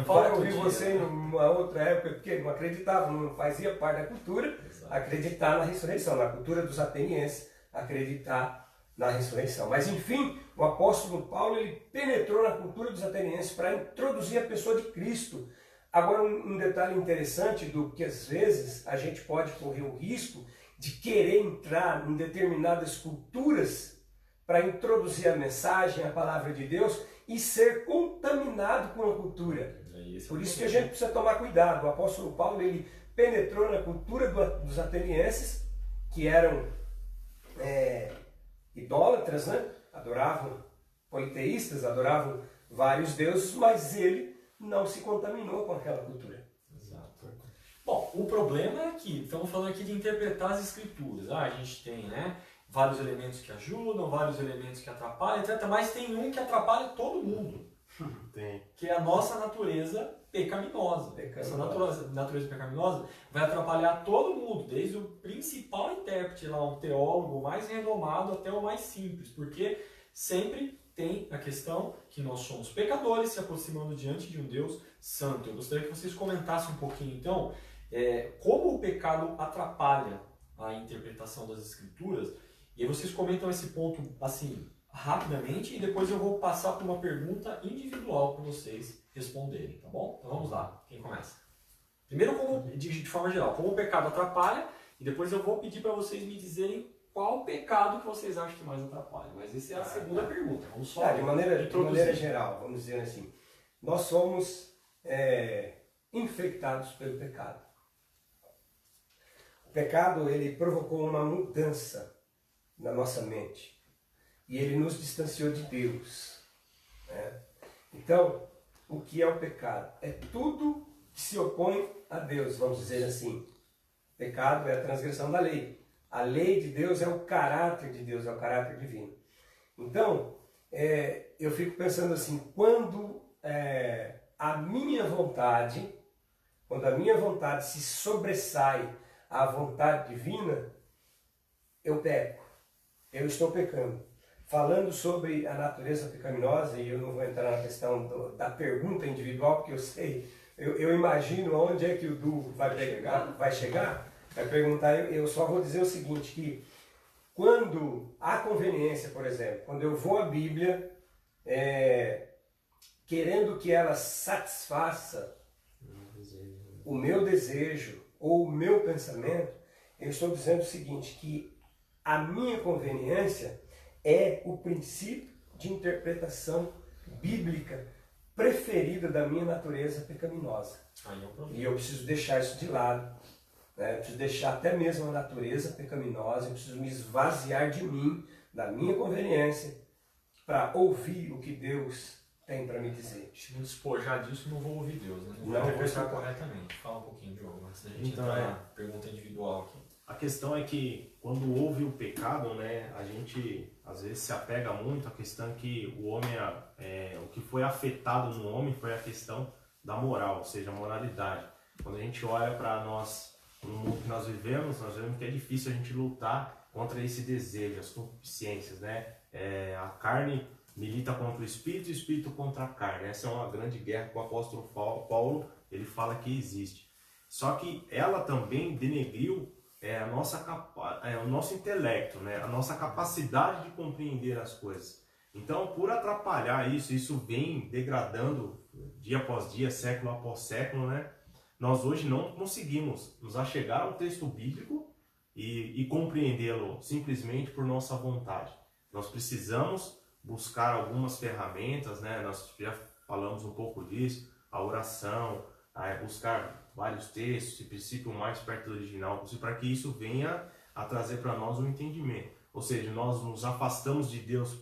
fala vai ouvir você em uma outra época, porque não acreditava, não fazia parte da cultura. Exato. Acreditar na ressurreição, na cultura dos atenienses, acreditar na ressurreição. Mas enfim, o apóstolo Paulo, ele penetrou na cultura dos atenienses para introduzir a pessoa de Cristo. Agora, um detalhe interessante do que às vezes a gente pode correr o risco de querer entrar em determinadas culturas para introduzir a mensagem, a palavra de Deus e ser contaminado com a cultura. Por isso que a gente precisa tomar cuidado. O apóstolo Paulo, ele penetrou na cultura dos atenienses, que eram idólatras, né? Adoravam politeístas, adoravam vários deuses, mas ele não se contaminou com aquela cultura. Exato. Bom, o problema é que estamos falando aqui de interpretar as escrituras. A gente tem, né, vários elementos que ajudam, vários elementos que atrapalham, etc. Mas tem um que atrapalha todo mundo. Tem. Que é a nossa natureza pecaminosa. Essa natureza pecaminosa vai atrapalhar todo mundo, desde o principal intérprete, lá, um teólogo mais renomado até o mais simples, porque sempre tem a questão que nós somos pecadores se aproximando diante de um Deus santo. Eu gostaria que vocês comentassem um pouquinho, então, como o pecado atrapalha a interpretação das Escrituras, e aí vocês comentam esse ponto, assim, rapidamente, e depois eu vou passar por uma pergunta individual para vocês responderem, tá bom? Então vamos lá, quem começa? Primeiro, de forma geral, como o pecado atrapalha, e depois eu vou pedir para vocês me dizerem qual pecado que vocês acham que mais atrapalha. Mas essa é a segunda pergunta. Vamos só de maneira geral, vamos dizer assim, nós somos infectados pelo pecado. O pecado, ele provocou uma mudança na nossa mente. E ele nos distanciou de Deus, né? Então, o que é o pecado? É tudo que se opõe a Deus, vamos dizer assim. Pecado é a transgressão da lei. A lei de Deus é o caráter de Deus, é o caráter divino. Então, eu fico pensando assim, quando a minha vontade se sobressai à vontade divina, eu peco, eu estou pecando. Falando sobre a natureza pecaminosa, e eu não vou entrar na questão da pergunta individual, porque eu sei, eu imagino onde é que o Du vai chegar, vai perguntar, eu só vou dizer o seguinte, que quando há conveniência, por exemplo, quando eu vou à Bíblia, querendo que ela satisfaça o meu desejo ou o meu pensamento, eu estou dizendo o seguinte, que a minha conveniência é o princípio de interpretação bíblica preferida da minha natureza pecaminosa. E eu preciso deixar isso de lado. Eu preciso deixar até mesmo a natureza pecaminosa, eu preciso me esvaziar de mim, da minha conveniência, para ouvir o que Deus tem para me dizer. Se me despojar disso, não vou ouvir Deus, né? Não vou interpretar corretamente. Fala um pouquinho, Diogo, antes da gente entrar na pergunta individual aqui. A questão é que quando houve o pecado, né, a gente às vezes se apega muito à questão que o homem, o que foi afetado no homem foi a questão da moral, ou seja, a moralidade. Quando a gente olha para nós, no mundo que nós vemos que é difícil a gente lutar contra esse desejo, as concupiscências, né? A carne milita contra o espírito contra a carne. Essa é uma grande guerra que o apóstolo Paulo ele fala que existe. Só que ela também denegriu o nosso intelecto, né? A nossa capacidade de compreender as coisas. Então, por atrapalhar isso vem degradando dia após dia, século após século, né? Nós hoje não conseguimos nos achegar ao texto bíblico e compreendê-lo simplesmente por nossa vontade. Nós precisamos buscar algumas ferramentas, né? Nós já falamos um pouco disso, a oração, buscar vários textos, em princípio mais perto do original, para que isso venha a trazer para nós um entendimento. Ou seja, nós nos afastamos de Deus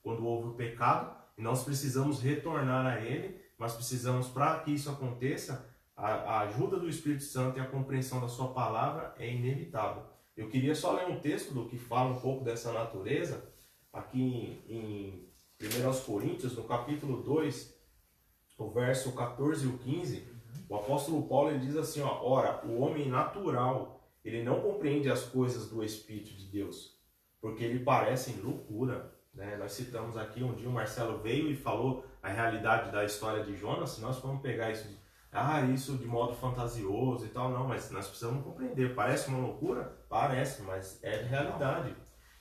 quando houve o pecado e nós precisamos retornar a Ele, mas precisamos, para que isso aconteça, a ajuda do Espírito Santo e a compreensão da sua palavra é inevitável. Eu queria só ler um texto do que fala um pouco dessa natureza, aqui em 1 Coríntios, no capítulo 2, o verso 14 e o 15, o apóstolo Paulo ele diz assim, ora, o homem natural, ele não compreende as coisas do Espírito de Deus, porque lhe parecem loucura. Né? Nós citamos aqui, um dia o Marcelo veio e falou a realidade da história de Jonas, se nós formos pegar isso de modo fantasioso e tal, não, mas nós precisamos compreender, parece uma loucura? Parece, mas é realidade.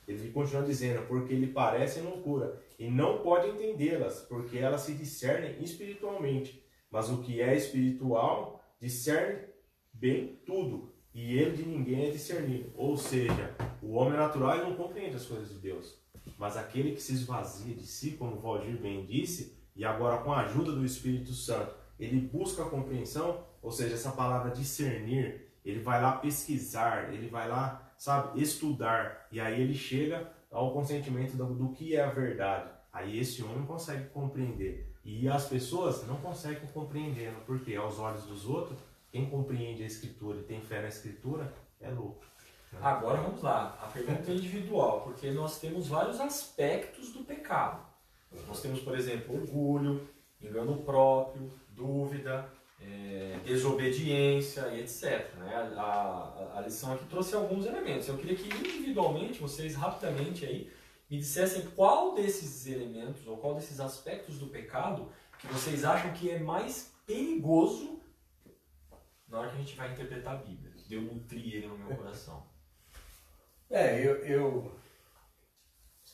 Ele continua dizendo, porque lhe parecem loucura, e não pode entendê-las, porque elas se discernem espiritualmente. Mas o que é espiritual discerne bem tudo, e ele de ninguém é discernido. Ou seja, o homem natural ele não compreende as coisas de Deus. Mas aquele que se esvazia de si, como o Valdir bem disse, e agora com a ajuda do Espírito Santo, ele busca a compreensão, ou seja, essa palavra discernir, ele vai lá pesquisar, ele vai lá, estudar, e aí ele chega ao consentimento do que é a verdade. Aí esse homem consegue compreender. E as pessoas não conseguem compreender, porque aos olhos dos outros, quem compreende a Escritura e tem fé na Escritura é louco. Agora vamos lá, a pergunta é individual, porque nós temos vários aspectos do pecado. Nós temos, por exemplo, orgulho, engano próprio, dúvida, desobediência e etc. Né? A lição aqui trouxe alguns elementos. Eu queria que individualmente vocês rapidamente aí me dissessem qual desses elementos ou qual desses aspectos do pecado que vocês acham que é mais perigoso na hora que a gente vai interpretar a Bíblia. De eu nutrir ele no meu coração. Eu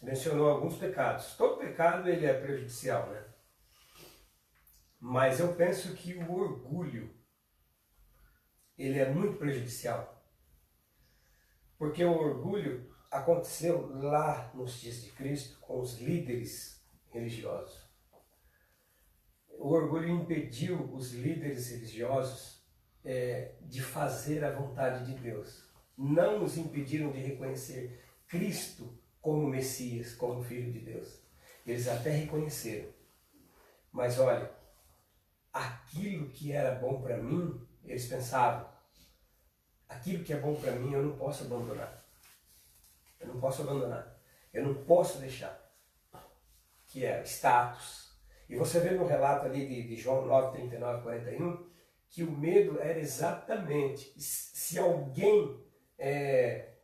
mencionou alguns pecados. Todo pecado ele é prejudicial, né? Mas eu penso que o orgulho ele é muito prejudicial. Porque o orgulho aconteceu lá nos dias de Cristo com os líderes religiosos. O orgulho impediu os líderes religiosos de fazer a vontade de Deus. Não os impediram de reconhecer Cristo como Messias, como Filho de Deus. Eles até reconheceram. Mas olha, aquilo que era bom para mim, eles pensavam, aquilo que é bom para mim eu não posso abandonar. Eu não posso abandonar. Eu não posso deixar. Que é status. E você vê no relato ali de João 9, 39, 41, que o medo era exatamente se alguém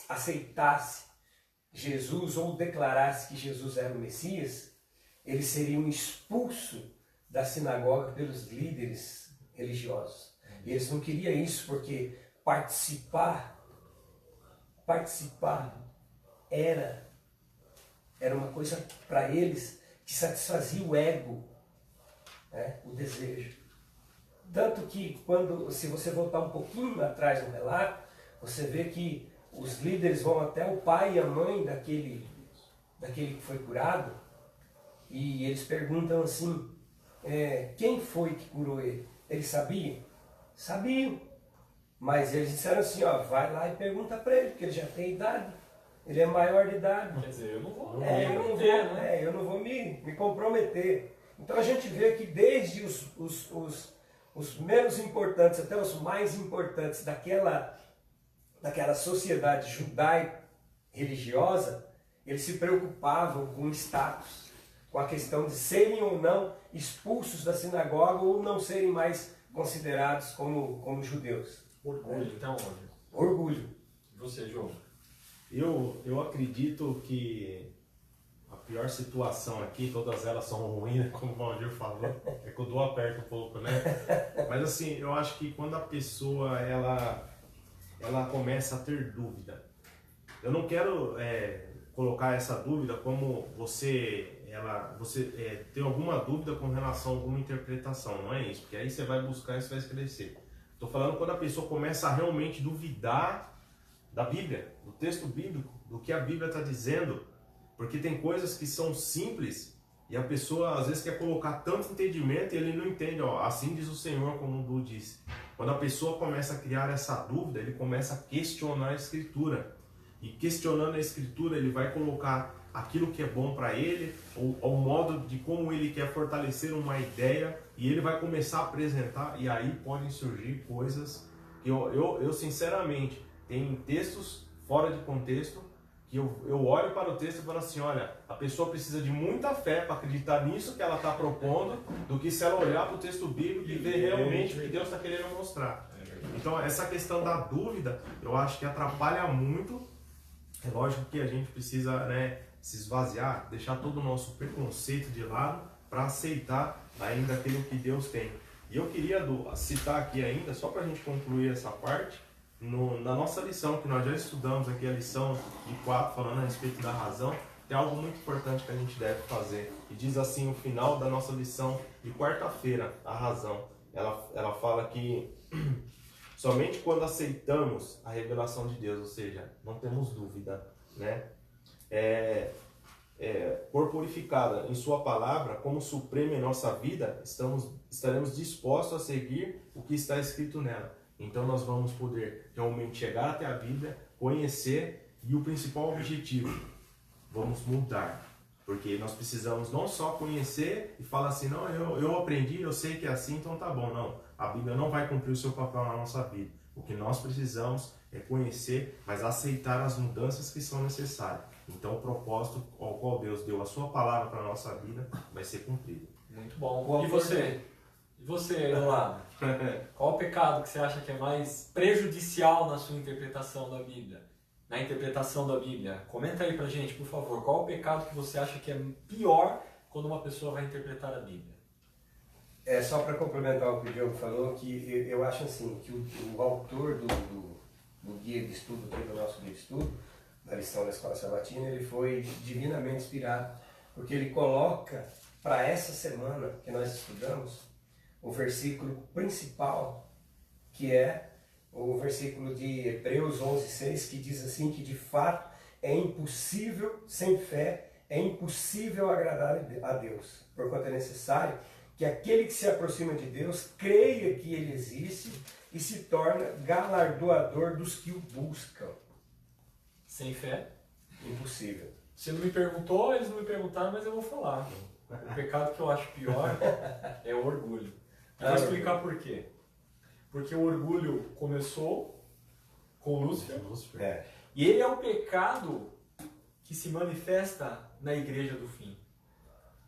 aceitasse Jesus ou declarasse que Jesus era o Messias, eles seriam expulsos da sinagoga pelos líderes religiosos. E eles não queriam isso porque participar era uma coisa para eles que satisfazia o ego, né? O desejo. Tanto que se você voltar um pouquinho atrás no relato, você vê que os líderes vão até o pai e a mãe daquele que foi curado e eles perguntam assim, quem foi que curou ele? Eles sabiam? Sabiam. Mas eles disseram assim, ó, vai lá e pergunta para ele, porque ele já tem idade. Ele é maior de idade. Quer dizer, eu não vou eu não vou me comprometer. Então a gente vê que desde os menos importantes até os mais importantes daquela sociedade judaico-religiosa, eles se preocupavam com o status, com a questão de serem ou não expulsos da sinagoga ou não serem mais considerados como judeus. Orgulho, então, olha. Orgulho. E você, João? Eu acredito que a pior situação aqui, todas elas são ruins, né, como o Valdir falou, é que o dou aperta um pouco, né? Mas assim, eu acho que quando a pessoa ela começa a ter dúvida, eu não quero colocar essa dúvida como você ter alguma dúvida com relação a alguma interpretação, não é isso, porque aí você vai buscar e você vai esclarecer. Estou falando quando a pessoa começa a realmente duvidar da Bíblia, do texto bíblico, do que a Bíblia está dizendo, porque tem coisas que são simples e a pessoa às vezes quer colocar tanto entendimento e ele não entende, ó, assim diz o Senhor, como o Du disse. Quando a pessoa começa a criar essa dúvida, ele começa a questionar a Escritura. E questionando a Escritura, ele vai colocar aquilo que é bom para ele, ou o modo de como ele quer fortalecer uma ideia, e ele vai começar a apresentar, e aí podem surgir coisas que eu sinceramente, tem textos fora de contexto, que eu olho para o texto e falo assim, olha, a pessoa precisa de muita fé para acreditar nisso que ela está propondo, do que se ela olhar para o texto bíblico e ver realmente o que Deus está querendo mostrar. Então essa questão da dúvida, eu acho que atrapalha muito. É lógico que a gente precisa, né, se esvaziar, deixar todo o nosso preconceito de lado para aceitar ainda aquilo que Deus tem. E eu queria citar aqui ainda, só para a gente concluir essa parte, na nossa lição, que nós já estudamos aqui, a lição de 4, falando a respeito da razão, tem algo muito importante que a gente deve fazer. E diz assim, o final da nossa lição de quarta-feira, a razão. Ela fala que somente quando aceitamos a revelação de Deus, ou seja, não temos dúvida, né? Por purificada em sua palavra, como suprema em nossa vida, estaremos dispostos a seguir o que está escrito nela. Então nós vamos poder realmente chegar até a Bíblia, conhecer e o principal objetivo, vamos mudar. Porque nós precisamos não só conhecer e falar assim, não, eu aprendi, eu sei que é assim, então tá bom. Não, a Bíblia não vai cumprir o seu papel na nossa vida. O que nós precisamos é conhecer, mas aceitar as mudanças que são necessárias. Então o propósito ao qual Deus deu a sua palavra para a nossa vida vai ser cumprido. Muito bom. E você? E você aí do lado? Qual o pecado que você acha que é mais prejudicial na sua interpretação da Bíblia? Na interpretação da Bíblia? Comenta aí pra gente, por favor. Qual o pecado que você acha que é pior quando uma pessoa vai interpretar a Bíblia? Só para complementar o que o Diogo falou, que eu acho assim, que o autor do guia de estudo, do nosso guia de estudo, da lição da Escola Sabatina, ele foi divinamente inspirado, porque ele coloca para essa semana que nós estudamos, o versículo principal, que é o versículo de Hebreus 11:6, que diz assim, que de fato é impossível, sem fé, é impossível agradar a Deus, porquanto é necessário que aquele que se aproxima de Deus creia que Ele existe e se torna galardoador dos que o buscam. Sem fé? Impossível. Você não me perguntou, eles não me perguntaram, mas eu vou falar. O pecado que eu acho pior é o orgulho. Eu vou explicar por quê. Porque o orgulho começou com Lúcifer. E ele é o pecado que se manifesta na igreja do fim.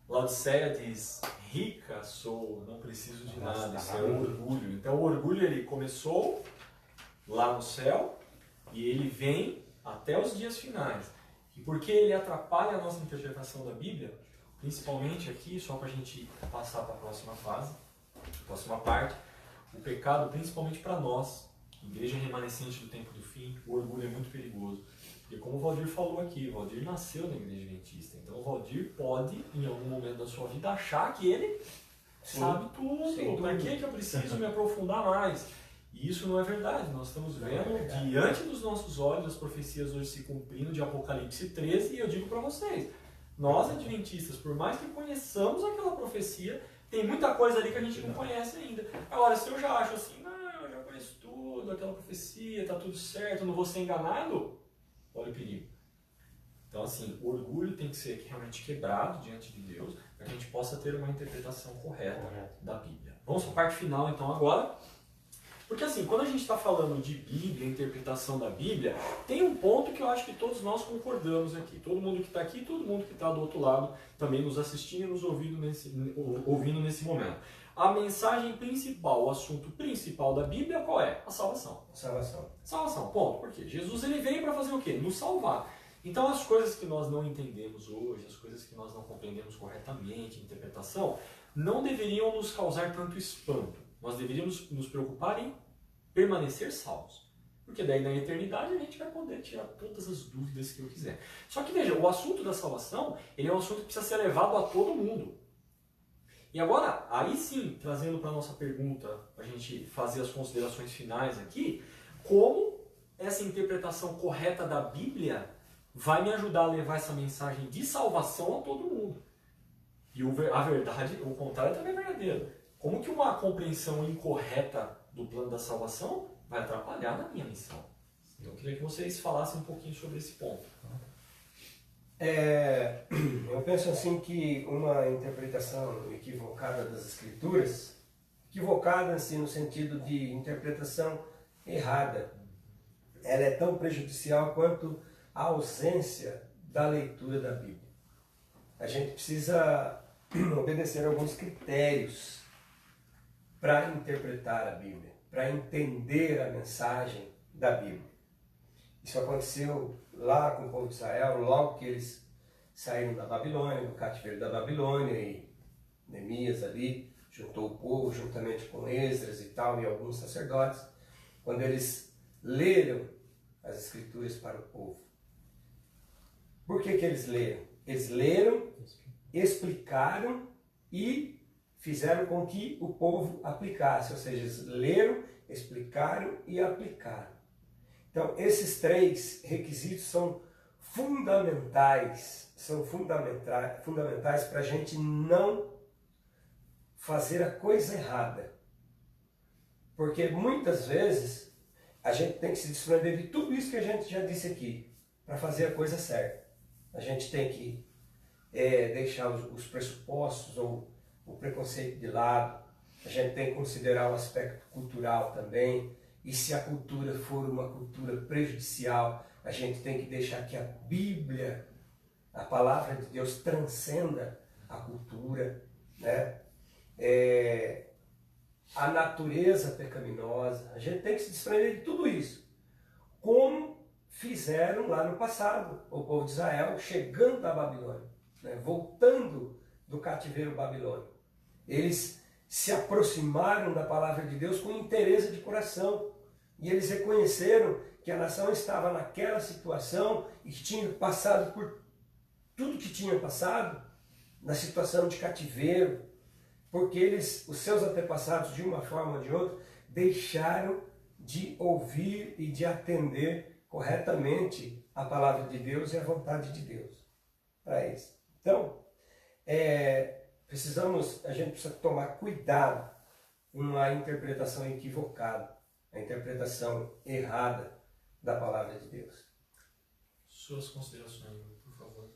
Laodiceia diz, rica sou, não preciso de nada. Isso é o orgulho. Então o orgulho ele começou lá no céu e ele vem até os dias finais. E porque ele atrapalha a nossa interpretação da Bíblia, principalmente aqui, só para a gente passar para a próxima fase, próxima parte, o pecado, principalmente para nós, igreja remanescente do tempo do fim, o orgulho é muito perigoso. E como o Valdir falou aqui, o Valdir nasceu na igreja adventista, então o Valdir pode, em algum momento da sua vida, achar que ele sabe tudo. Para que eu preciso me aprofundar mais? E isso não é verdade. Nós estamos vendo diante dos nossos olhos as profecias hoje se cumprindo de Apocalipse 13, e eu digo para vocês, nós adventistas, por mais que conheçamos aquela profecia, tem muita coisa ali que a gente não conhece ainda. Agora, se eu já acho assim, não, eu já conheço tudo, aquela profecia, tá tudo certo, não vou ser enganado, olha o perigo. Então, assim, o orgulho tem que ser realmente quebrado diante de Deus, para que a gente possa ter uma interpretação correta da Bíblia. Vamos para a parte final, então, agora. Porque, assim, quando a gente está falando de Bíblia, interpretação da Bíblia, tem um ponto que eu acho que todos nós concordamos aqui. Todo mundo que está aqui, todo mundo que está do outro lado, também nos assistindo e nos ouvindo nesse momento. A mensagem principal, o assunto principal da Bíblia, qual é? A salvação. Salvação, ponto. Por quê? Jesus ele veio para fazer o quê? Nos salvar. Então as coisas que nós não entendemos hoje, as coisas que nós não compreendemos corretamente, interpretação, não deveriam nos causar tanto espanto. Nós deveríamos nos preocupar em permanecer salvos. Porque daí na eternidade a gente vai poder tirar todas as dúvidas que eu quiser. Só que veja, o assunto da salvação, ele é um assunto que precisa ser levado a todo mundo. E agora, aí sim, trazendo para a nossa pergunta, para a gente fazer as considerações finais aqui, como essa interpretação correta da Bíblia vai me ajudar a levar essa mensagem de salvação a todo mundo. E a verdade, o contrário também é verdadeiro. Como que uma compreensão incorreta do plano da salvação vai atrapalhar na minha missão? Então eu queria que vocês falassem um pouquinho sobre esse ponto. Eu penso assim que uma interpretação equivocada das Escrituras, equivocada assim, no sentido de interpretação errada, ela é tão prejudicial quanto a ausência da leitura da Bíblia. A gente precisa obedecer a alguns critérios para interpretar a Bíblia, para entender a mensagem da Bíblia. Isso aconteceu lá com o povo de Israel, logo que eles saíram da Babilônia, do cativeiro da Babilônia, e Neemias ali juntou o povo juntamente com Esdras e tal, e alguns sacerdotes, quando eles leram as Escrituras para o povo. Por que eles leram? Eles leram, explicaram e fizeram com que o povo aplicasse, ou seja, eles leram, explicaram e aplicaram. Então, esses três requisitos são fundamentais para a gente não fazer a coisa errada. Porque muitas vezes a gente tem que se desprender de tudo isso que a gente já disse aqui, para fazer a coisa certa. A gente tem que deixar os pressupostos ou o preconceito de lado, a gente tem que considerar o aspecto cultural também, e se a cultura for uma cultura prejudicial, a gente tem que deixar que a Bíblia, a palavra de Deus, transcenda a cultura, né? A natureza pecaminosa, a gente tem que se desprender de tudo isso, como fizeram lá no passado, o povo de Israel chegando da Babilônia, né? Voltando do cativeiro babilônico. Eles se aproximaram da palavra de Deus com interesse de coração. E eles reconheceram que a nação estava naquela situação e que tinha passado por tudo que tinha passado, na situação de cativeiro, porque os seus antepassados, de uma forma ou de outra, deixaram de ouvir e de atender corretamente a palavra de Deus e a vontade de Deus para eles. Então, a gente precisa tomar cuidado com uma interpretação equivocada, a interpretação errada da palavra de Deus. Suas considerações, por favor.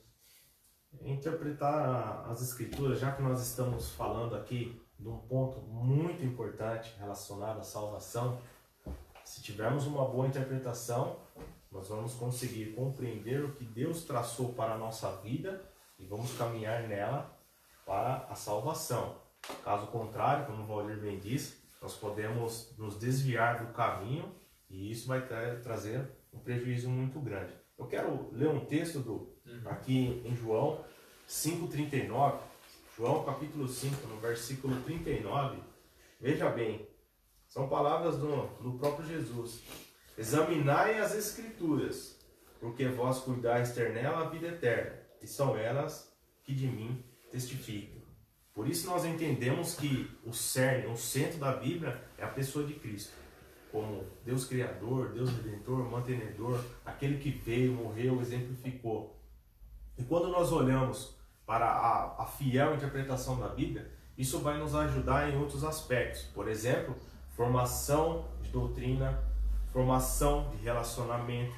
interpretar as Escrituras, já que nós estamos falando aqui de um ponto muito importante relacionado à salvação. Se tivermos uma boa interpretação, nós vamos conseguir compreender o que Deus traçou para a nossa vida e vamos caminhar nela para a salvação. Caso contrário, como o Valdir bem disse, nós podemos nos desviar do caminho e isso vai trazer um prejuízo muito grande. Eu quero ler um texto aqui em João 5,39. João capítulo 5, no versículo 39. Veja bem, são palavras do próprio Jesus. Examinai as Escrituras, porque vós cuidais ter nela a vida eterna, e são elas que de mim testificam. Por isso nós entendemos que o cerne, o centro da Bíblia é a pessoa de Cristo. Como Deus Criador, Deus Redentor, Mantenedor, aquele que veio, morreu, exemplificou. E quando nós olhamos para a fiel interpretação da Bíblia, isso vai nos ajudar em outros aspectos. Por exemplo, formação de doutrina, formação de relacionamento.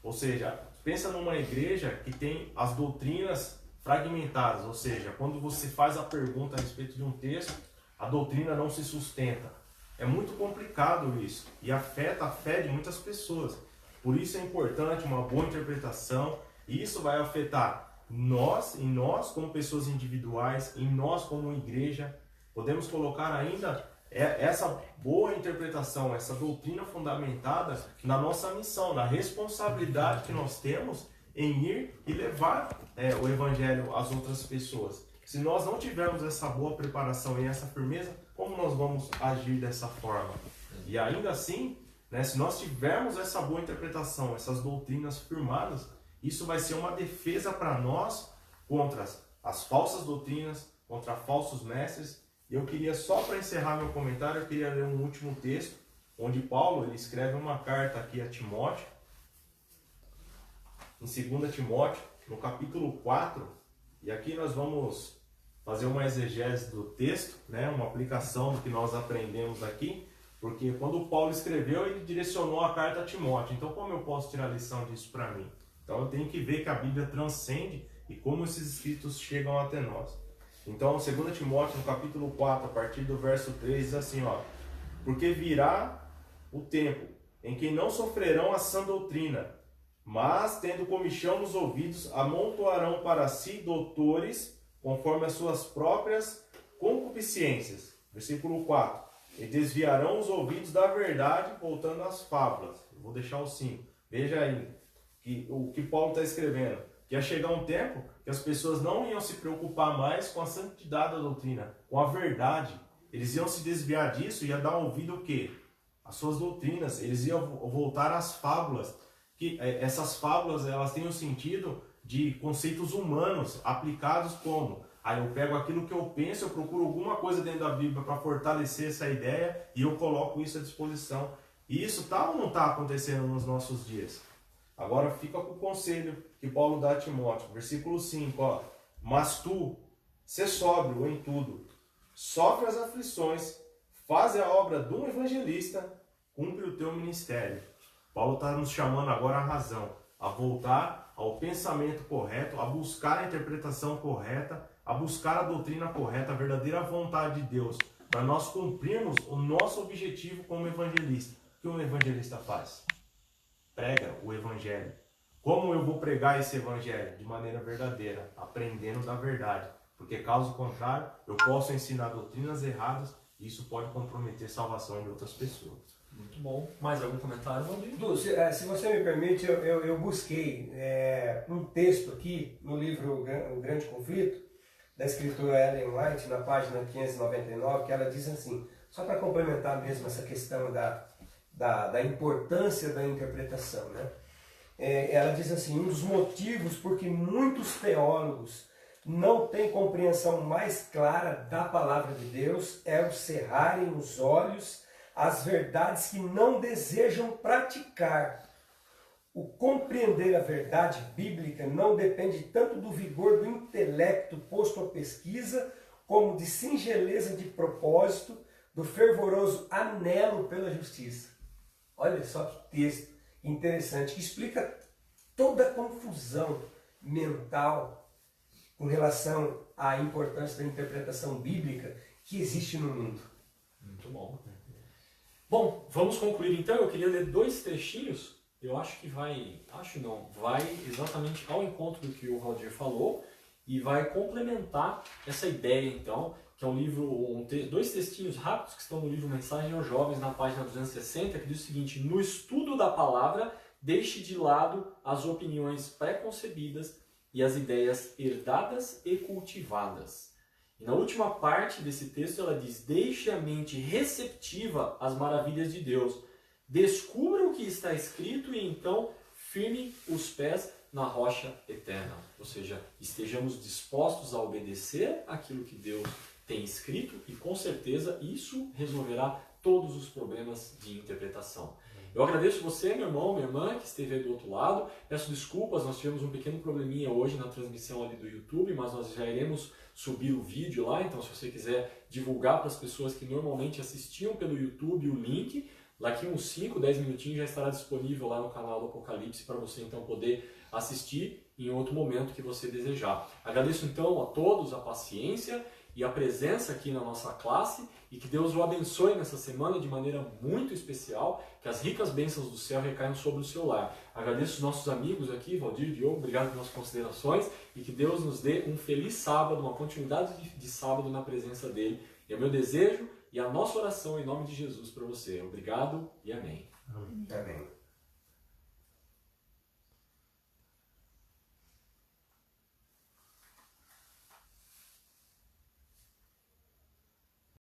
Ou seja, pensa numa igreja que tem as doutrinas fragmentadas, ou seja, quando você faz a pergunta a respeito de um texto, a doutrina não se sustenta. É muito complicado isso e afeta a fé de muitas pessoas. Por isso é importante uma boa interpretação, e isso vai afetar nós como pessoas individuais, em nós como igreja. Podemos colocar ainda essa boa interpretação, essa doutrina fundamentada na nossa missão, na responsabilidade que nós temos em ir e levar o Evangelho às outras pessoas. Se nós não tivermos essa boa preparação e essa firmeza, como nós vamos agir dessa forma? E ainda assim, né, se nós tivermos essa boa interpretação, essas doutrinas firmadas, isso vai ser uma defesa para nós contra as falsas doutrinas, contra falsos mestres. E eu queria, só para encerrar meu comentário, eu queria ler um último texto, onde Paulo ele escreve uma carta aqui a Timóteo, em 2 Timóteo, no capítulo 4, e aqui nós vamos fazer uma exegese do texto, né, uma aplicação do que nós aprendemos aqui, porque quando Paulo escreveu, ele direcionou a carta a Timóteo. Então, como eu posso tirar lição disso para mim? Então, eu tenho que ver que a Bíblia transcende e como esses escritos chegam até nós. Então, 2 Timóteo, no capítulo 4, a partir do verso 3, diz assim, ó: porque virá o tempo em que não sofrerão a sã doutrina, mas, tendo comichão nos ouvidos, amontoarão para si doutores, conforme as suas próprias concupiscências. Versículo 4. E desviarão os ouvidos da verdade, voltando às fábulas. Eu vou deixar o 5. Veja aí o que Paulo está escrevendo. Que ia chegar um tempo que as pessoas não iam se preocupar mais com a santidade da doutrina, com a verdade. Eles iam se desviar disso e ia dar ouvido o quê? As suas doutrinas. Eles iam voltar às fábulas. Que essas fábulas, elas têm o sentido de conceitos humanos aplicados como: aí eu pego aquilo que eu penso, eu procuro alguma coisa dentro da Bíblia para fortalecer essa ideia e eu coloco isso à disposição. E isso está ou não está acontecendo nos nossos dias? Agora fica com o conselho que Paulo dá a Timóteo, versículo 5, ó: mas tu, sê sóbrio em tudo, sofre as aflições, faz a obra de um evangelista, cumpre o teu ministério. Paulo está nos chamando agora à razão, a voltar ao pensamento correto, a buscar a interpretação correta, a buscar a doutrina correta, a verdadeira vontade de Deus, para nós cumprirmos o nosso objetivo como evangelista. O que um evangelista faz? Prega o evangelho. Como eu vou pregar esse evangelho? De maneira verdadeira, aprendendo da verdade. Porque caso contrário, eu posso ensinar doutrinas erradas e isso pode comprometer a salvação de outras pessoas. Muito bom. Mais algum comentário, Valdir? Se você me permite, eu busquei um texto aqui no livro O Grande Conflito, da escritora Ellen White, na página 599, que ela diz assim, só para complementar mesmo essa questão da importância da interpretação, né? Ela diz assim: um dos motivos por que muitos teólogos não têm compreensão mais clara da palavra de Deus é o cerrarem os olhos às verdades que não desejam praticar. O compreender a verdade bíblica não depende tanto do vigor do intelecto posto à pesquisa, como de singeleza de propósito, do fervoroso anelo pela justiça. Olha só que texto interessante, que explica toda a confusão mental com relação à importância da interpretação bíblica que existe no mundo. Muito bom. Bom, vamos concluir então. Eu queria ler 2 trechinhos. Eu acho que vai exatamente ao encontro do que o Valdir falou e vai complementar essa ideia então, que é um livro, 2 textinhos rápidos que estão no livro Mensagem aos Jovens, na página 260, que diz o seguinte: no estudo da palavra, deixe de lado as opiniões pré-concebidas e as ideias herdadas e cultivadas. E na última parte desse texto ela diz: deixe a mente receptiva às maravilhas de Deus. Descubra o que está escrito e então firme os pés na rocha eterna. Ou seja, estejamos dispostos a obedecer aquilo que Deus tem escrito e com certeza isso resolverá todos os problemas de interpretação. Eu agradeço você, meu irmão, minha irmã, que esteve aí do outro lado. Peço desculpas, nós tivemos um pequeno probleminha hoje na transmissão ali do YouTube, mas nós já iremos subir o vídeo lá, então se você quiser divulgar para as pessoas que normalmente assistiam pelo YouTube o link, daqui uns 5, 10 minutinhos já estará disponível lá no canal do Apocalipse para você então poder assistir em outro momento que você desejar. Agradeço então a todos a paciência e a presença aqui na nossa classe e que Deus o abençoe nessa semana de maneira muito especial, que as ricas bênçãos do céu recaiam sobre o seu lar. Agradeço os nossos amigos aqui, Valdir e Diogo, obrigado pelas considerações e que Deus nos dê um feliz sábado, uma continuidade de sábado na presença dele. É o meu desejo e a nossa oração em nome de Jesus para você. Obrigado e amém. Amém.